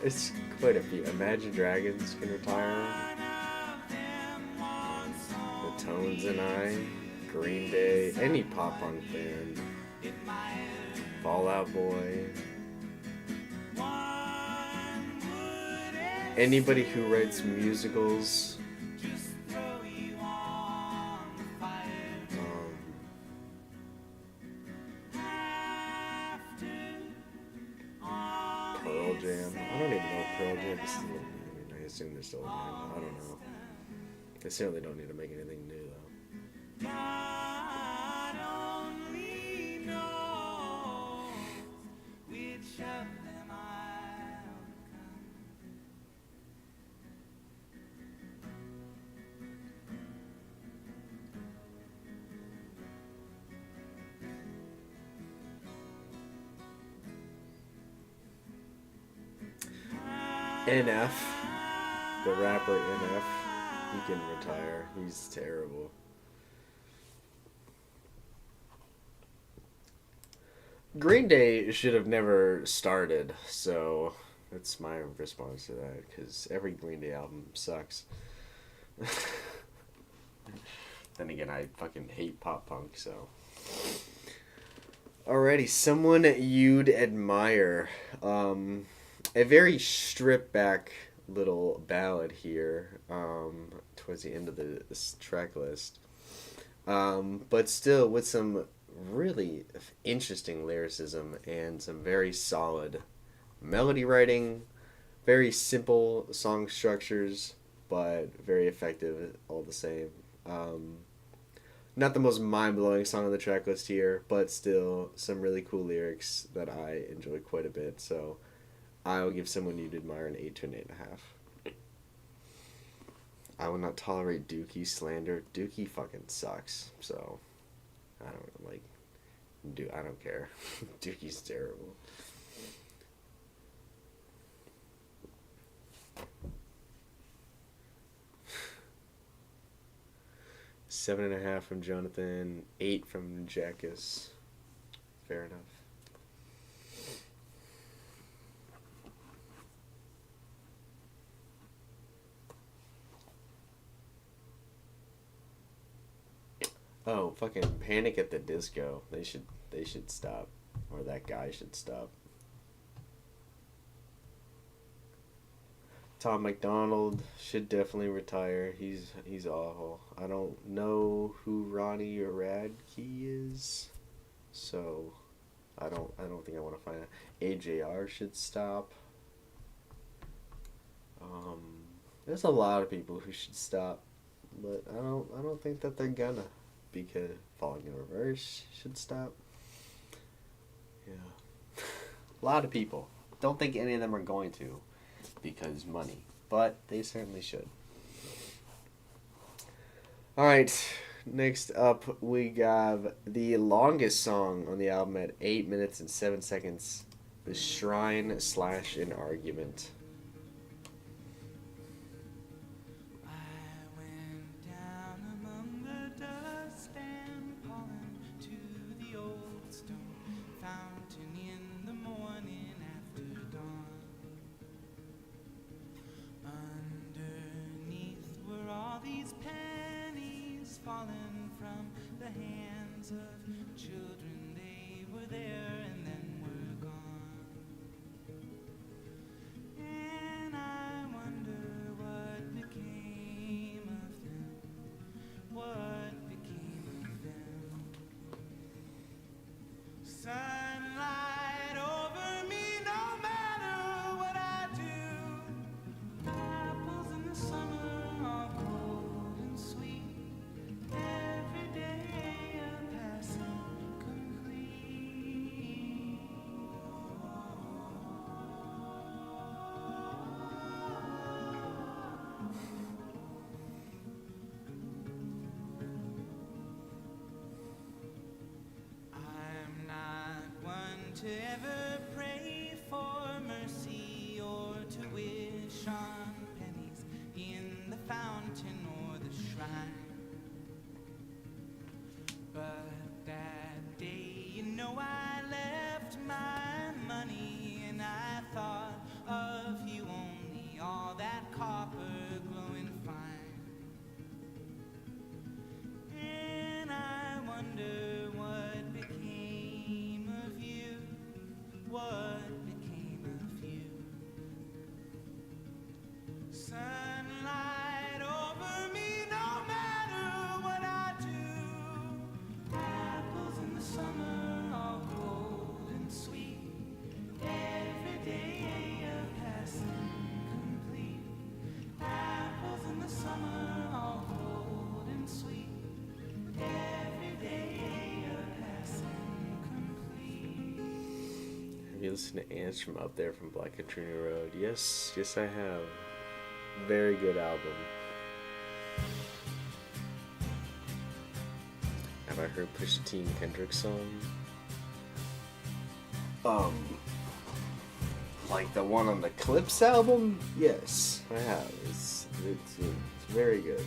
It's quite a few. Imagine Dragons can retire. The Tones and I, Green Day, any pop punk band, Fall Out Boy. Anybody who writes musicals, Pearl Jam. I don't even know if Pearl Jam is still. I mean, I assume they're still around. I don't know. They certainly don't need to make anything new, though. God only knows which of them I'll become. NF, the rapper NF, he can retire. He's terrible. Green Day should have never started, so that's my response to that, because every Green Day album sucks. Then again, I fucking hate pop punk, so. Alrighty, someone you'd admire. A very stripped back little ballad here, towards the end of this track list. But still with some really interesting lyricism and some very solid melody writing, very simple song structures, but very effective all the same. Not the most mind-blowing song on the track list here, but still some really cool lyrics that I enjoy quite a bit, so I will give Someone You'd Admire an 8 to an 8.5. I will not tolerate Dookie slander. Dookie fucking sucks, so I don't care. Dookie's terrible. Seven and a half from Jonathan, 8 from Jackus. Fair enough. Oh, fucking Panic at the Disco. They should stop. Or that guy should stop. Tom McDonald should definitely retire. He's awful. I don't know who RuanRH is, so I don't think I want to find out. AJR should stop. There's a lot of people who should stop, but I don't think that they're gonna. Because Falling in Reverse should stop. Yeah. A lot of people. Don't think any of them are going to, because money. But they certainly should. Alright, next up we have the longest song on the album at 8 minutes and 7 seconds. The Shrine / An Argument. Fallen from the hands of children, they were there and then were gone. And I wonder what became of them, what became of them. Sunlight over me no matter what I do. Apples in the summer are cold and sweet. Every day a passing complete. I'm not one to ever pray for mercy or to wish on pennies in the fountain or the shrine. But that day, you know, I left my money and I thought of you only, all that copper glowing fine. And I wonder what became of you, what became of you. Sunlight over me no matter what I do. Apples in the summer are Have you listened to Ants from Up There from Black Katrina Road? Yes, yes I have. Very good album. Have I heard Pusha T and Kendrick's song? Like the one on the Clips album? Yes, I have. It's very good.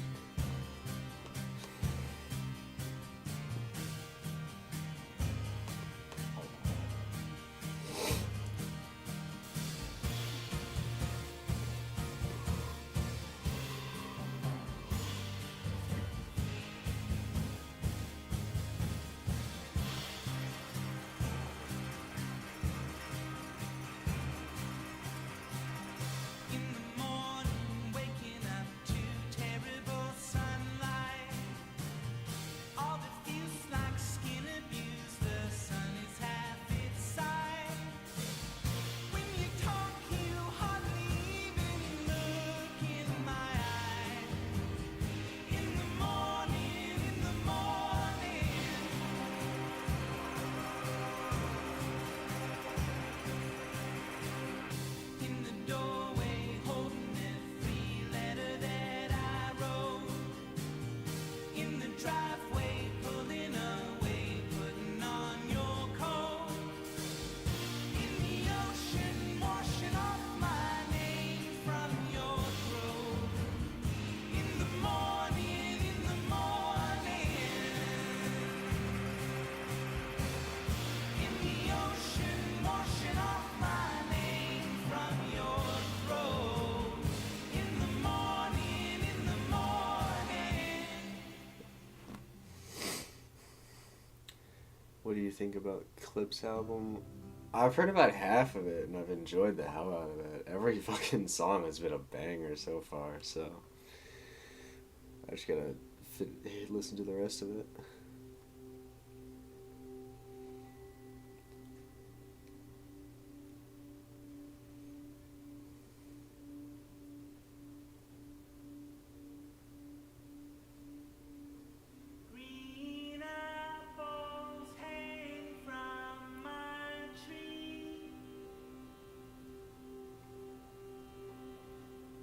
In the morning, waking up to terrible sunlight. All that feels like skin abuse. The sun is half its size. When you talk, you hardly even look in my eye. In the morning, in the morning. In the doorway, holding every letter that I wrote. In the driveway, pulling away, putting on your coat. In the ocean, washing off my name from your throat. In the morning, in the morning. In the ocean, washing off my name from your throat. In the morning, in the morning. What do you think about Clips album? I've heard about half of it and I've enjoyed the hell out of it. Every fucking song has been a banger so far, so I just gotta listen to the rest of it. Green apples hang from my tree.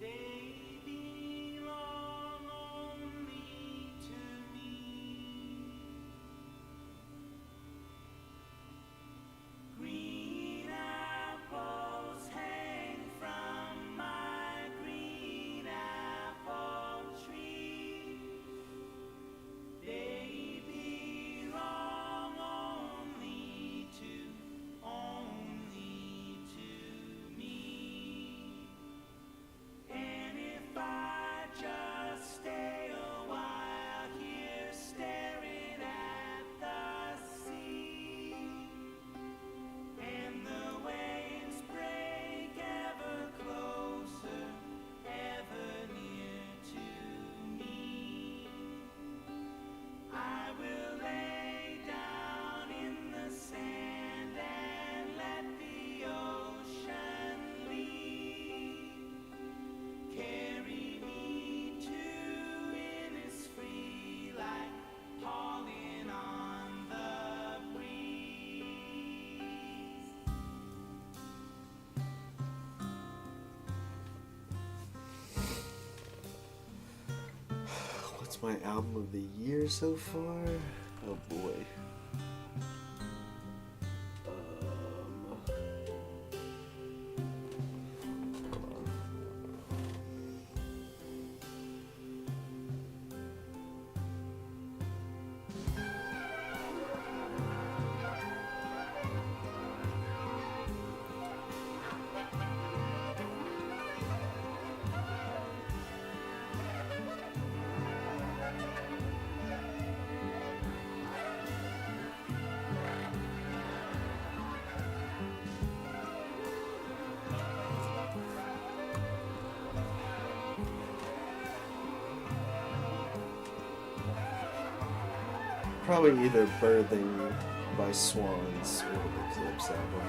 They belong only to me. Green apples hang from my green apple tree. They belong only to me. And if I just stay a while here staring at the sea, and the waves break ever closer, ever near to me, I will lay down in the sand and let the ocean lead. Carry me to Innisfree like hauling on the breeze. What's my album of the year so far? Oh boy. Hold on. Probably either Birthing by Swans or the Clips album.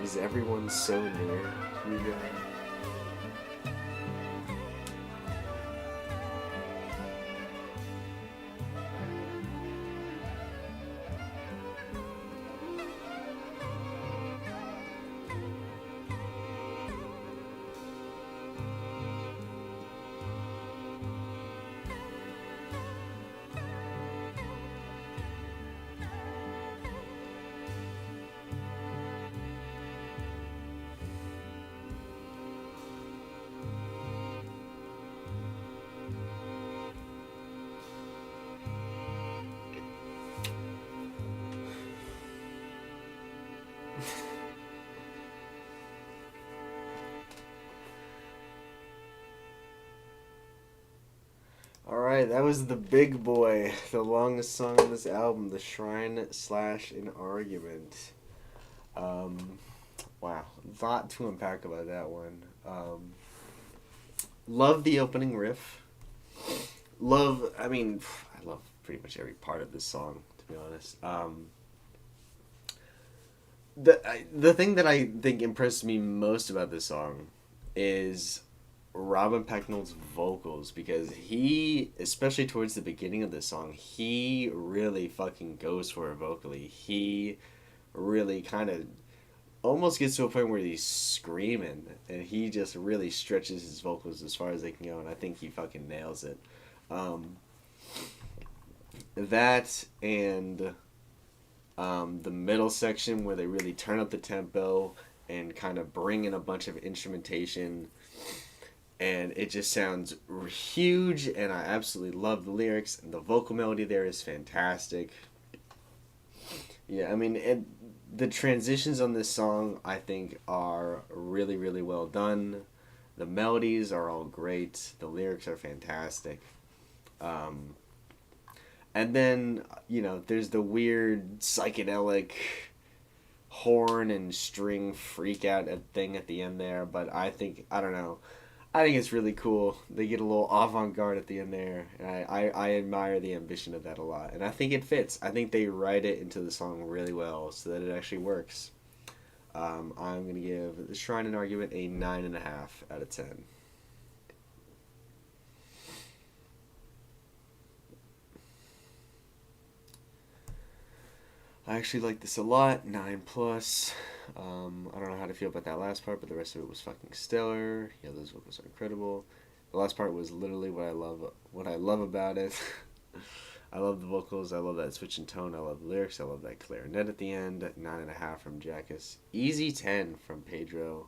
Is everyone so near you guys? Alright, that was The Big Boy, the longest song on this album, The Shrine Slash an Argument. Wow, a lot to unpack about that one. Love the opening riff. I love pretty much every part of this song, to be honest. The thing that I think impressed me most about this song is Robin Pecknold's vocals, because he, especially towards the beginning of this song, he really fucking goes for it vocally. He really kind of almost gets to a point where he's screaming, and he just really stretches his vocals as far as they can go, and I think he fucking nails it. That and the middle section where they really turn up the tempo and kind of bring in a bunch of instrumentation, and it just sounds huge, and I absolutely love the lyrics, and the vocal melody there is fantastic. Yeah, I mean, the transitions on this song, I think, are really, really well done. The melodies are all great. The lyrics are fantastic. And then, there's the weird psychedelic horn and string freak out thing at the end there, but I think it's really cool. They get a little avant-garde at the end there, and I admire the ambition of that a lot, and I think it fits. I think they write it into the song really well so that it actually works. I'm going to give The Shrine and Argument a 9.5 out of 10. I actually like this a lot. 9 plus. I don't know how to feel about that last part, but the rest of it was fucking stellar. Yeah, those vocals are incredible. The last part was literally what I love about it. I love the vocals. I love that switch in tone. I love the lyrics. I love that clarinet at the end. 9.5 from Jackus. Easy 10 from Pedro.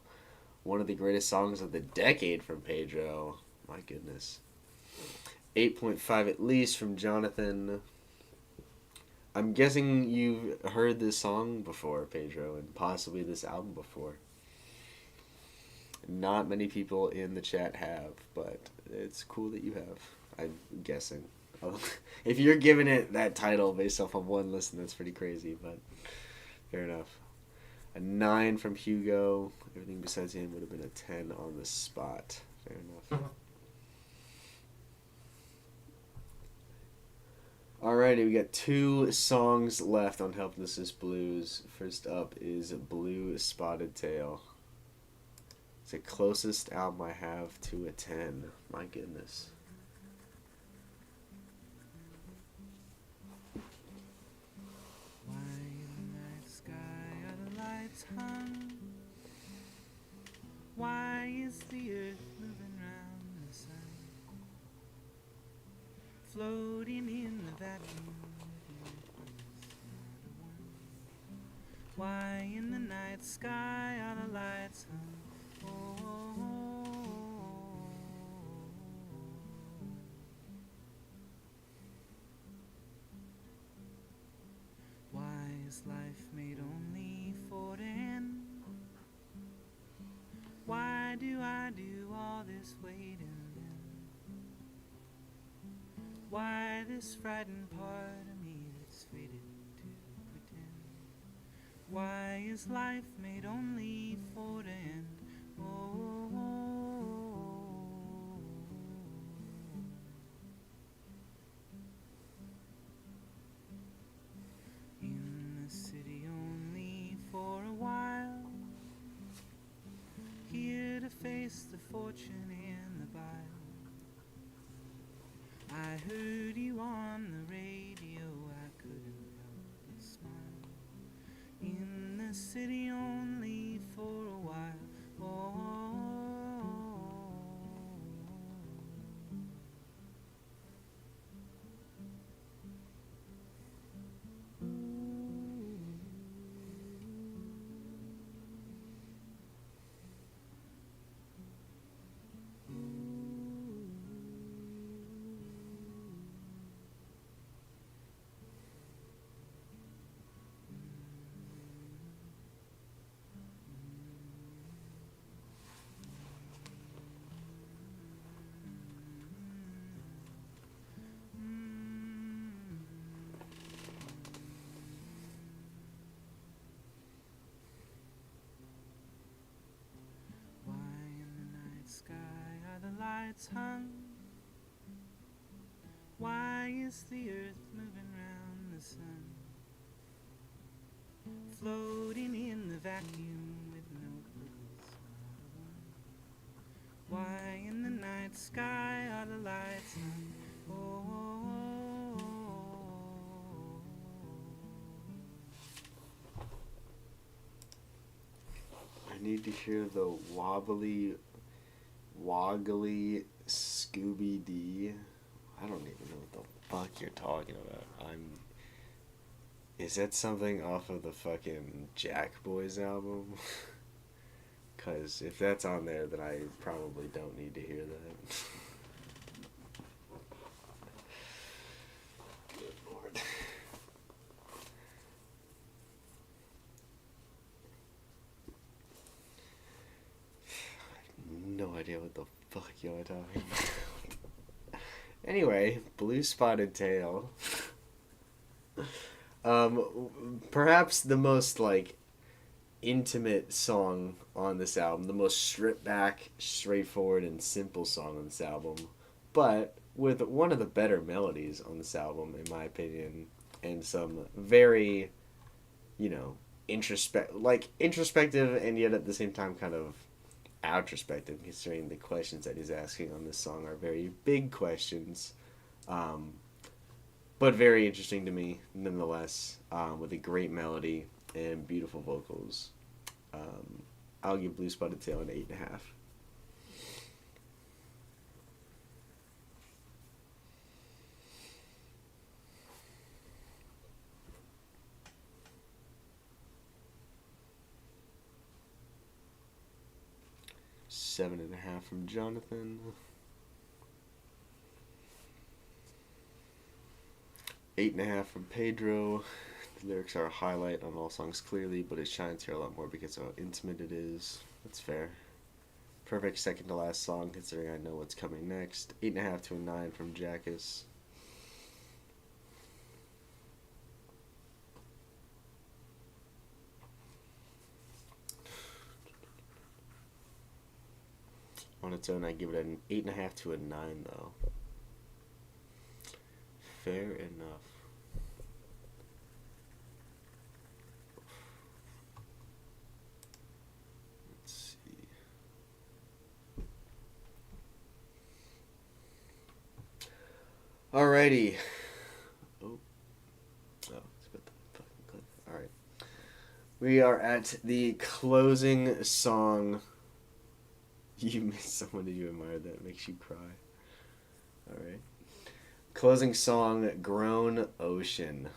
One of the greatest songs of the decade from Pedro. My goodness. 8.5 at least from Jonathan. I'm guessing you've heard this song before, Pedro, and possibly this album before. Not many people in the chat have, but it's cool that you have, I'm guessing. If you're giving it that title based off of one listen, that's pretty crazy, but fair enough. A 9 from Hugo. Everything besides him would have been a 10 on the spot. Fair enough. Alrighty, we got 2 songs left on Helplessness Blues. First up is Blue Spotted Tail. It's the closest album I have to a 10. My goodness. Why in the night sky are the lights hung? Why is the earth moving round the sun? Floating in the vacuum, why in the night sky are the lights hung? Why is life made only for the end? Why do I do all this waiting? Why this frightened part of me that's fated to pretend? Why is life made only for the end? In the city only for a while. waste the fortune in the bile. I heard you on the radio, I couldn't help but smile. In the city only for a while. Oh. Sky are the lights hung? Why is the earth moving round the sun? Floating in the vacuum with no purpose, not a one. Why in the night sky are the lights hung? I need to hear the woggly Scooby-Dee. I don't even know what the fuck you're talking about. Is that something off of the fucking Jack Boys album? Cause if that's on there, then I probably don't need to hear that. Good Lord. No idea what the fuck y'all are talking about. Anyway, Blue Spotted Tail. Perhaps the most, like, intimate song on this album. The most stripped back, straightforward, and simple song on this album. But with one of the better melodies on this album, in my opinion. And some very, introspective and yet at the same time kind of outrospective, considering the questions that he's asking on this song are very big questions, but very interesting to me nonetheless, with a great melody and beautiful vocals. I'll give Blue Spotted Tail an 8.5. Seven and a half from Jonathan. 8.5 from Pedro. The lyrics are a highlight on all songs clearly, but it shines here a lot more because of how intimate it is. That's fair. Perfect second to last song considering I know what's coming next. 8.5 to a 9 from Jackus. On its own, I give it an 8.5 to a 9, though. Fair enough. Let's see. Alrighty. Oh, it's about the fucking clip. Alright. We are at the closing song. You miss someone that you admire that makes you cry. Alright. Closing song, Grown Ocean.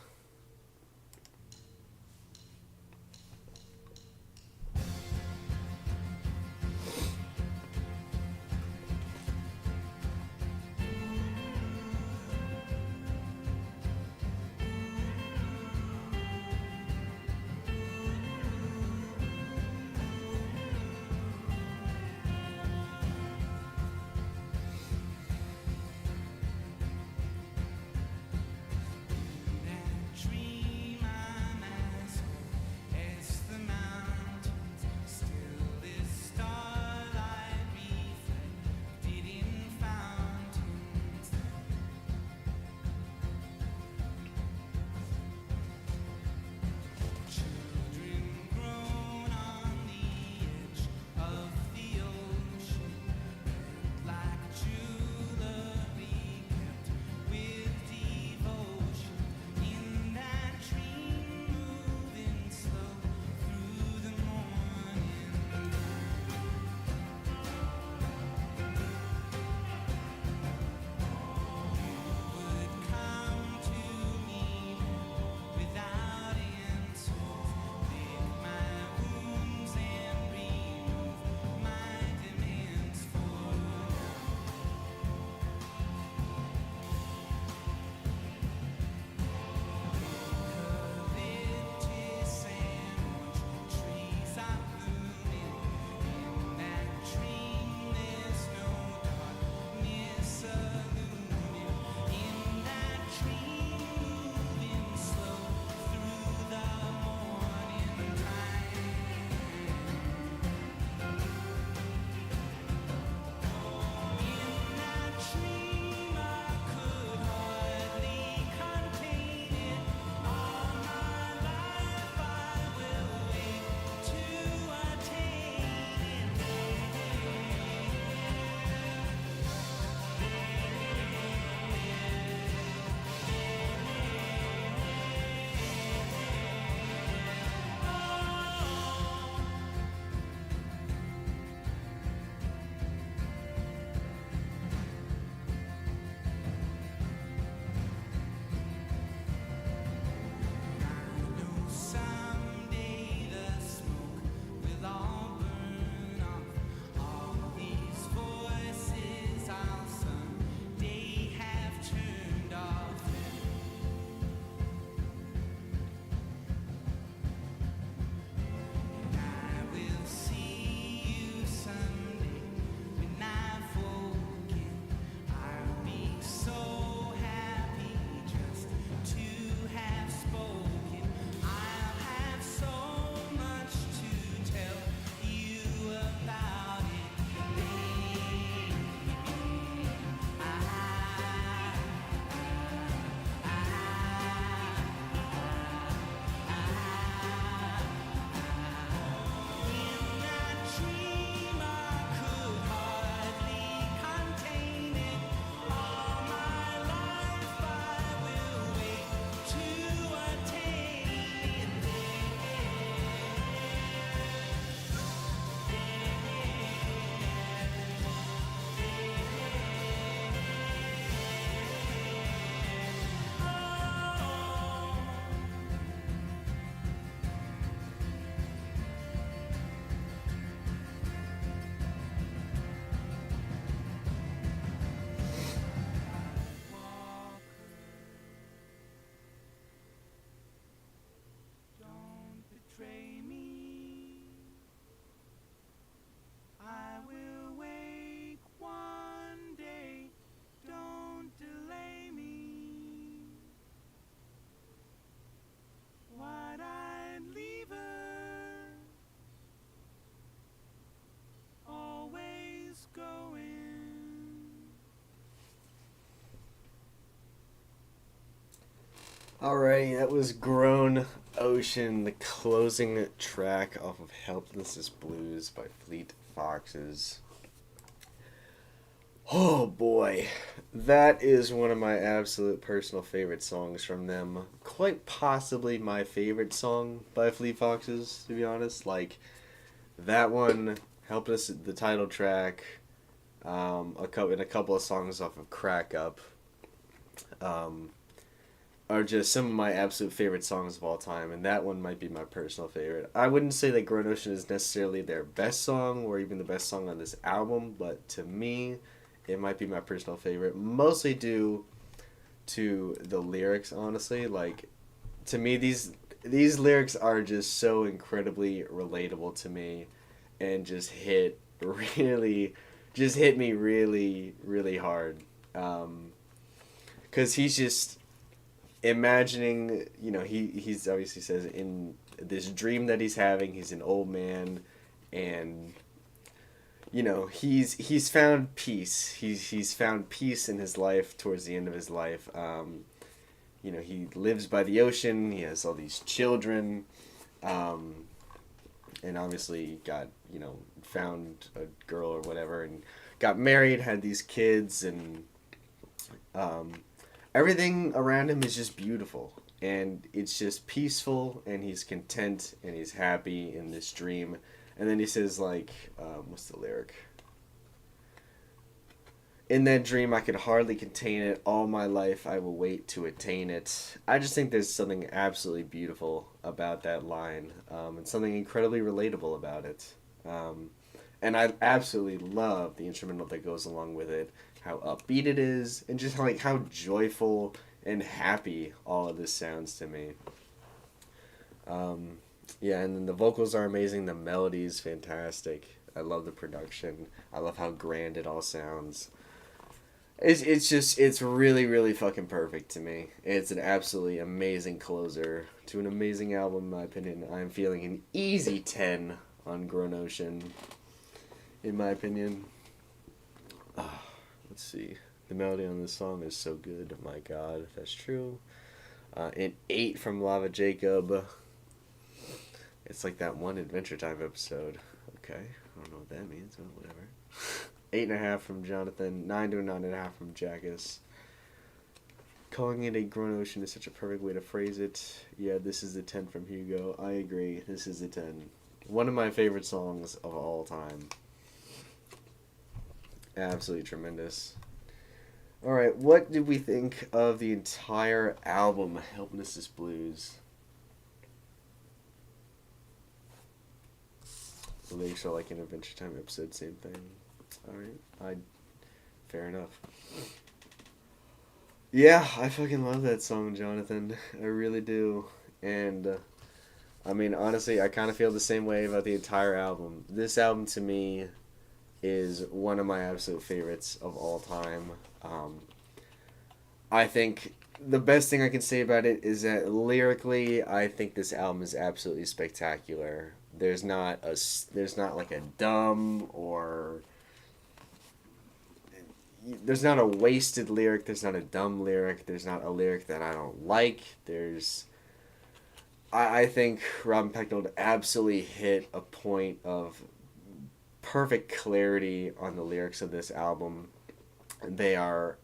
Alright, that was Grown Ocean, the closing track off of Helplessness Blues by Fleet Foxes. Oh boy, that is one of my absolute personal favorite songs from them. Quite possibly my favorite song by Fleet Foxes, to be honest. Like, that one, Helpless, the title track, and a couple of songs off of Crack Up. Um, are just some of my absolute favorite songs of all time, and that one might be my personal favorite. I wouldn't say that Grown Ocean is necessarily their best song or even the best song on this album, but to me, it might be my personal favorite, mostly due to the lyrics, honestly. Like, to me, these lyrics are just so incredibly relatable to me and just hit me really, really hard. Because he's just imagining, he's obviously says in this dream that he's having, he's an old man, and he's found peace. He's found peace in his life towards the end of his life. He lives by the ocean. He has all these children, and obviously got found a girl or whatever, and got married, had these kids, and everything around him is just beautiful, and it's just peaceful, and he's content, and he's happy in this dream. And then he says, like, what's the lyric? In that dream, I could hardly contain it. All my life, I will wait to attain it. I just think there's something absolutely beautiful about that line, and something incredibly relatable about it. And I absolutely love the instrumental that goes along with it, how upbeat it is, and just like how joyful and happy all of this sounds to me. Yeah, and then the vocals are amazing. The melody is fantastic. I love the production. I love how grand it all sounds. It's really, really fucking perfect to me. It's an absolutely amazing closer to an amazing album, in my opinion. I'm feeling an easy 10 on Grown Ocean, in my opinion. Let's see. The melody on this song is so good. My God, if that's true. An 8 from Lava Jacob. It's like that one Adventure Time episode. Okay, I don't know what that means, but whatever. 8.5 from Jonathan. 9 to a 9.5 from Jackus. Calling it a Grown Ocean is such a perfect way to phrase it. Yeah, this is a 10 from Hugo. I agree. This is a 10. One of my favorite songs of all time. Absolutely tremendous. Alright, what did we think of the entire album, Helplessness Blues? The lyrics are like an Adventure Time episode, same thing. Alright, fair enough. Yeah, I fucking love that song, Jonathan. I really do. And, I mean, honestly, I kind of feel the same way about the entire album. This album, to me, is one of my absolute favorites of all time. I think the best thing I can say about it is that lyrically, I think this album is absolutely spectacular. There's not like a dumb or there's not a wasted lyric. There's not a dumb lyric. There's not a lyric that I don't like. I think Robin Pecknold absolutely hit a point of perfect clarity on the lyrics of this album. They are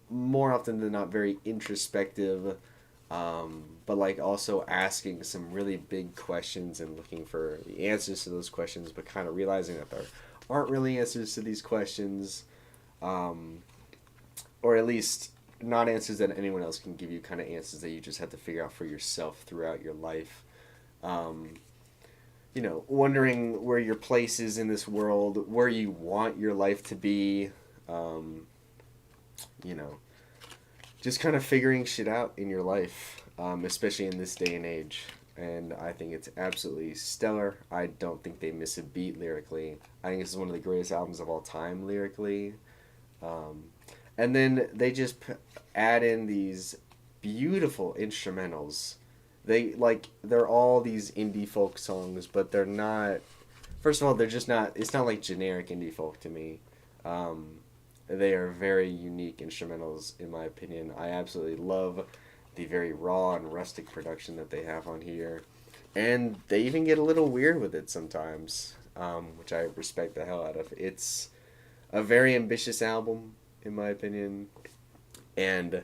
more often than not very introspective, but like also asking some really big questions and looking for the answers to those questions, but kind of realizing that there aren't really answers to these questions, or at least not answers that anyone else can give you, kind of answers that you just have to figure out for yourself throughout your life. Wondering where your place is in this world, where you want your life to be, just kind of figuring shit out in your life, especially in this day and age. And I think it's absolutely stellar. I don't think they miss a beat lyrically. I think this is one of the greatest albums of all time lyrically. And then they just add in these beautiful instrumentals. They're all these indie folk songs, but they're not. First of all, they're just not. It's not like generic indie folk to me. They are very unique instrumentals, in my opinion. I absolutely love the very raw and rustic production that they have on here. And they even get a little weird with it sometimes, which I respect the hell out of. It's a very ambitious album, in my opinion, and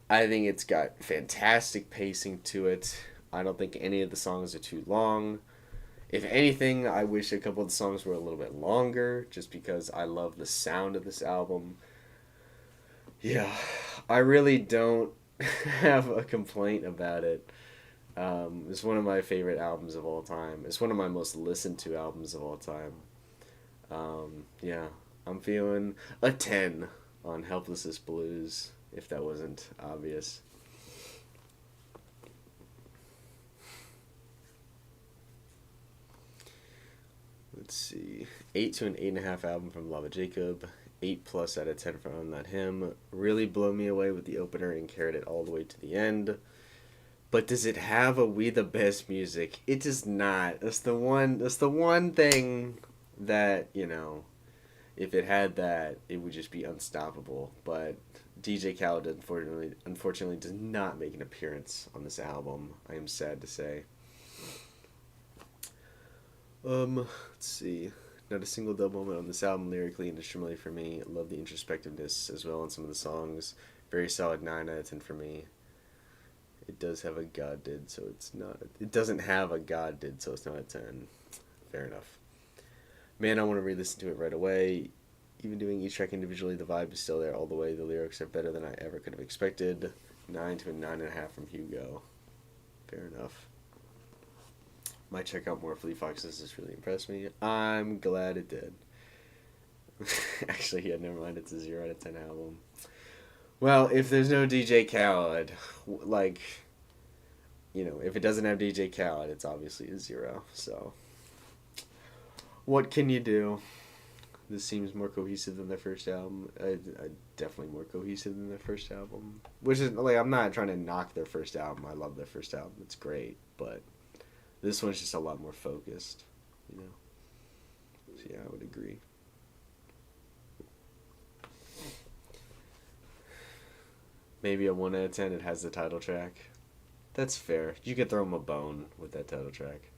I think it's got fantastic pacing to it. I don't think any of the songs are too long. If anything, I wish a couple of the songs were a little bit longer, just because I love the sound of this album. Yeah, I really don't have a complaint about it. It's one of my favorite albums of all time. It's one of my most listened to albums of all time. Yeah, I'm feeling a 10 on Helplessness Blues, if that wasn't obvious. Let's see. 8 to an 8.5 album from Lava Jacob. 8+ out of 10 for I'm Not Him. Really blow me away with the opener and carried it all the way to the end. But does it have a We the Best music? It does not. That's the one thing that, you know, if it had that, it would just be unstoppable. But DJ Khaled unfortunately does not make an appearance on this album. I am sad to say. Let's see. Not a single dull moment on this album lyrically and instrumentally for me. I love the introspectiveness as well on some of the songs. Very solid 9 out of 10 for me. It does have a God did, so it's not. It doesn't have a God did, so it's not a 10. Fair enough. Man, I want to re-listen to it right away. Even doing each track individually, the vibe is still there all the way. The lyrics are better than I ever could have expected. 9 to a 9.5 from Hugo. Fair enough. Might check out more Fleet Foxes. This really impressed me. I'm glad it did. Actually, yeah, never mind. It's a 0 out of 10 album. Well, if there's no DJ Khaled, like, you know, if it doesn't have DJ Khaled, it's obviously a 0. So, what can you do? This seems more cohesive than their first album. Definitely more cohesive than their first album. Which is, like, I'm not trying to knock their first album. I love their first album. It's great. But this one's just a lot more focused, you know? So, yeah, I would agree. Maybe a 1 out of 10. It has the title track. That's fair. You could throw them a bone with that title track.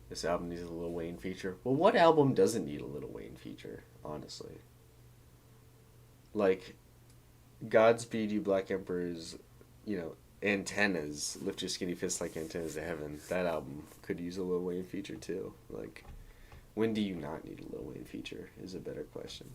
This album needs a Lil Wayne feature. Well, what album doesn't need a Lil Wayne feature, honestly? Like, Godspeed You Black Emperor's, you know, Antennas, Lift Your Skinny Fists Like Antennas to Heaven. That album could use a Lil Wayne feature, too. Like, when do you not need a Lil Wayne feature is a better question.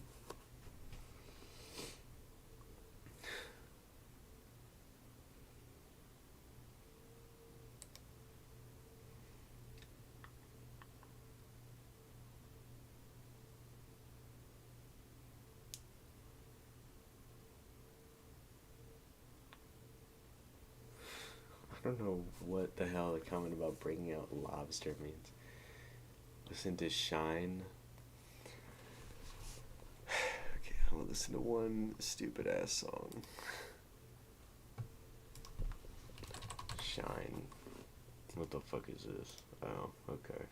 I don't know what the hell the comment about bringing out lobster means. Listen to Shine. Okay, I'm gonna listen to one stupid ass song. Shine. What the fuck is this? Oh, okay.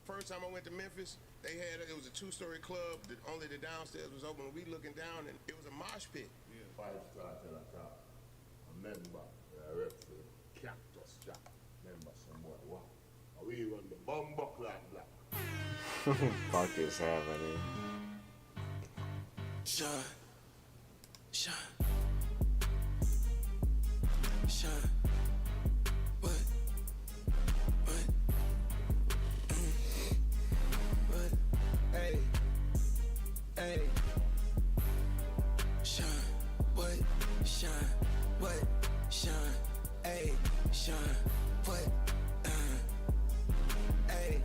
First time I went to Memphis, it was a 2-story club. Only the downstairs was open. We looking down, and it was a mosh pit. Yeah, 5-star to the top. A member, cactus jack. Member, some boy, wow. We run the bumbo clap black. Fuck is happening? Shine, shine, shine. What? Hey, hey. Shine, what? Shine, what? Shine, hey, shine, what? Hey.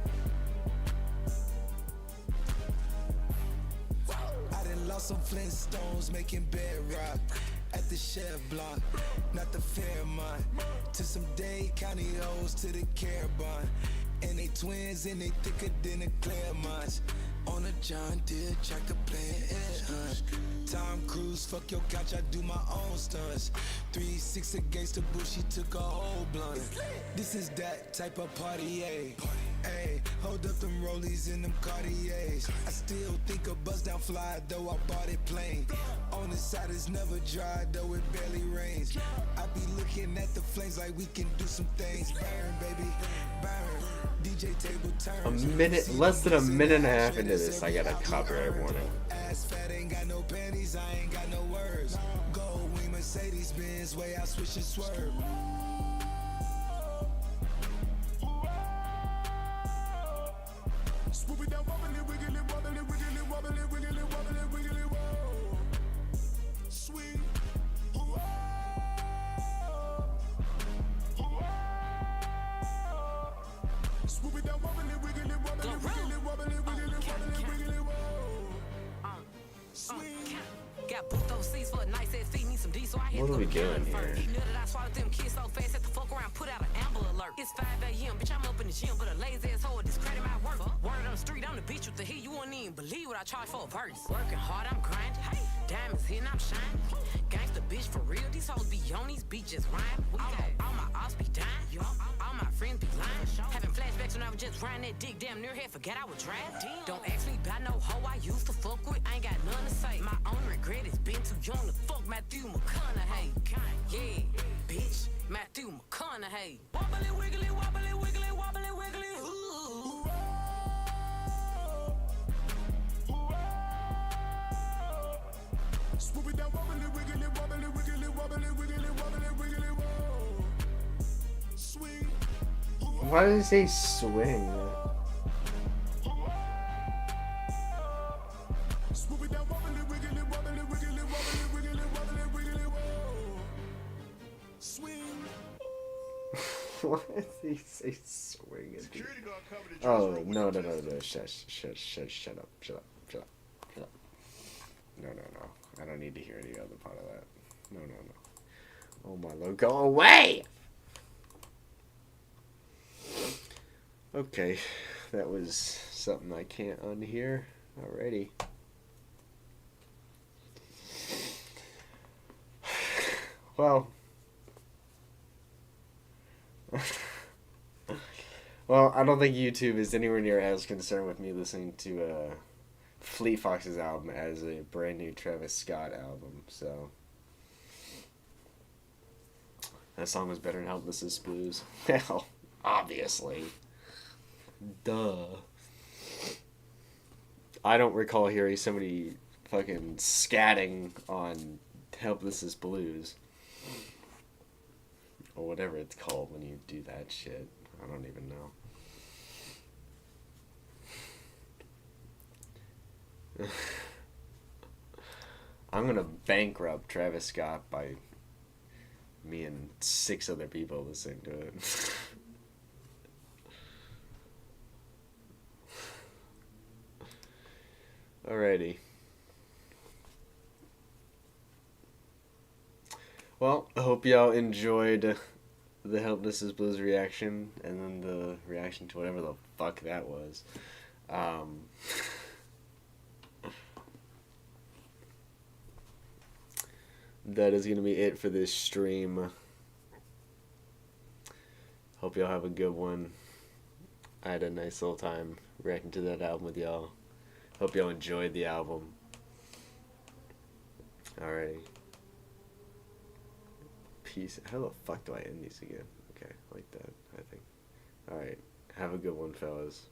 I done lost some Flintstones making bedrock at the chef block, not the Fairmont. To some Dade County hoes to the Carabon. And they twins and they thicker than the Claremonts. On a John Deere tractor playing air hunt. Tom Cruise, fuck your couch, I do my own stunts. 3-6 against the bush, she took a whole blunt. This is that type of party, ayy. Ayy, hold up them rollies in them Cartiers. I still think a buzz down fly, though I bought it plain. On the side it's never dry, though it barely rains. I be looking at the flames like we can do some things. Burn, baby, burn. DJ table turns. A minute, less than a minute and a half into this, I got a copyright warning. Ass fat, ain't got no panties, I ain't got no words. Gold wing Mercedes Benz, way I switch and swerve. Swoop it down, wobbly, wiggly, wobbly, wiggly, wobbly, wiggly, wobbly, wiggly, whoa. Sweet. Swoop it down, wobbly, wiggly, wobbly, wiggly, wobbly, wiggly, wobbly, wiggly, whoa. Sweet. Got booked those seats for a nice ass feet, need some D, so I had What to are go we doing first. here? He knew that I swallowed them kids so fast, had to fuck around, put out an Amber Alert. It's 5 a.m., bitch, I'm up in the gym, but a lazy ass hoe discredit my work. Word on the street, I'm the bitch with the heat, you wouldn't even believe what I charge for a verse. Working hard, I'm grinding, hey, diamonds hitting, I'm shining. Gangsta bitch for real, these hoes be on these beaches rhyme. All my ops be dying, all my friends be lying. Having flashbacks when I was just riding that dick, damn near had forgot I was driving. Don't ask me about no hoe I used to fuck with, I ain't got nothing to say. My only regret is been too young to fuck Matthew McConaughey. Yeah, bitch, Matthew McConaughey. Wobbly wiggly, wobbly wiggly, wobbly wiggly. Ooh. Swoop it down, wobbly, wiggly, wobbly, wiggly, wobbly, wiggly, wobbly, wiggly, whoa. Sweet. Why did it say swing? Swoop it down, wobbly, wiggly, wobbly, wiggly, wobbly, wiggly, wobbly, wiggly, whoa. Swing. Why did he say swing? Security guard covered the Oh, dress room no, with no, the no, dress. no, shut up. No. I don't need to hear any other part of that. No. Oh my lord, go away! Okay, that was something I can't unhear. Alrighty. Well. Well, I don't think YouTube is anywhere near as concerned with me listening to Fleet Fox's album as a brand new Travis Scott album, so that song was better than Helplessness Blues. Well, obviously. Duh. I don't recall hearing somebody fucking scatting on Helplessness Blues. Or whatever it's called when you do that shit. I don't even know. I'm gonna bankrupt Travis Scott by me and 6 other people listening to it. Alrighty. Well, I hope y'all enjoyed the Helplessness Blues reaction, and then the reaction to whatever the fuck that was. That is going to be it for this stream. Hope y'all have a good one. I had a nice little time reacting to that album with y'all. Hope y'all enjoyed the album. Alrighty. Peace. How the fuck do I end these again? Okay, like that, I think. Alright. Have a good one, fellas.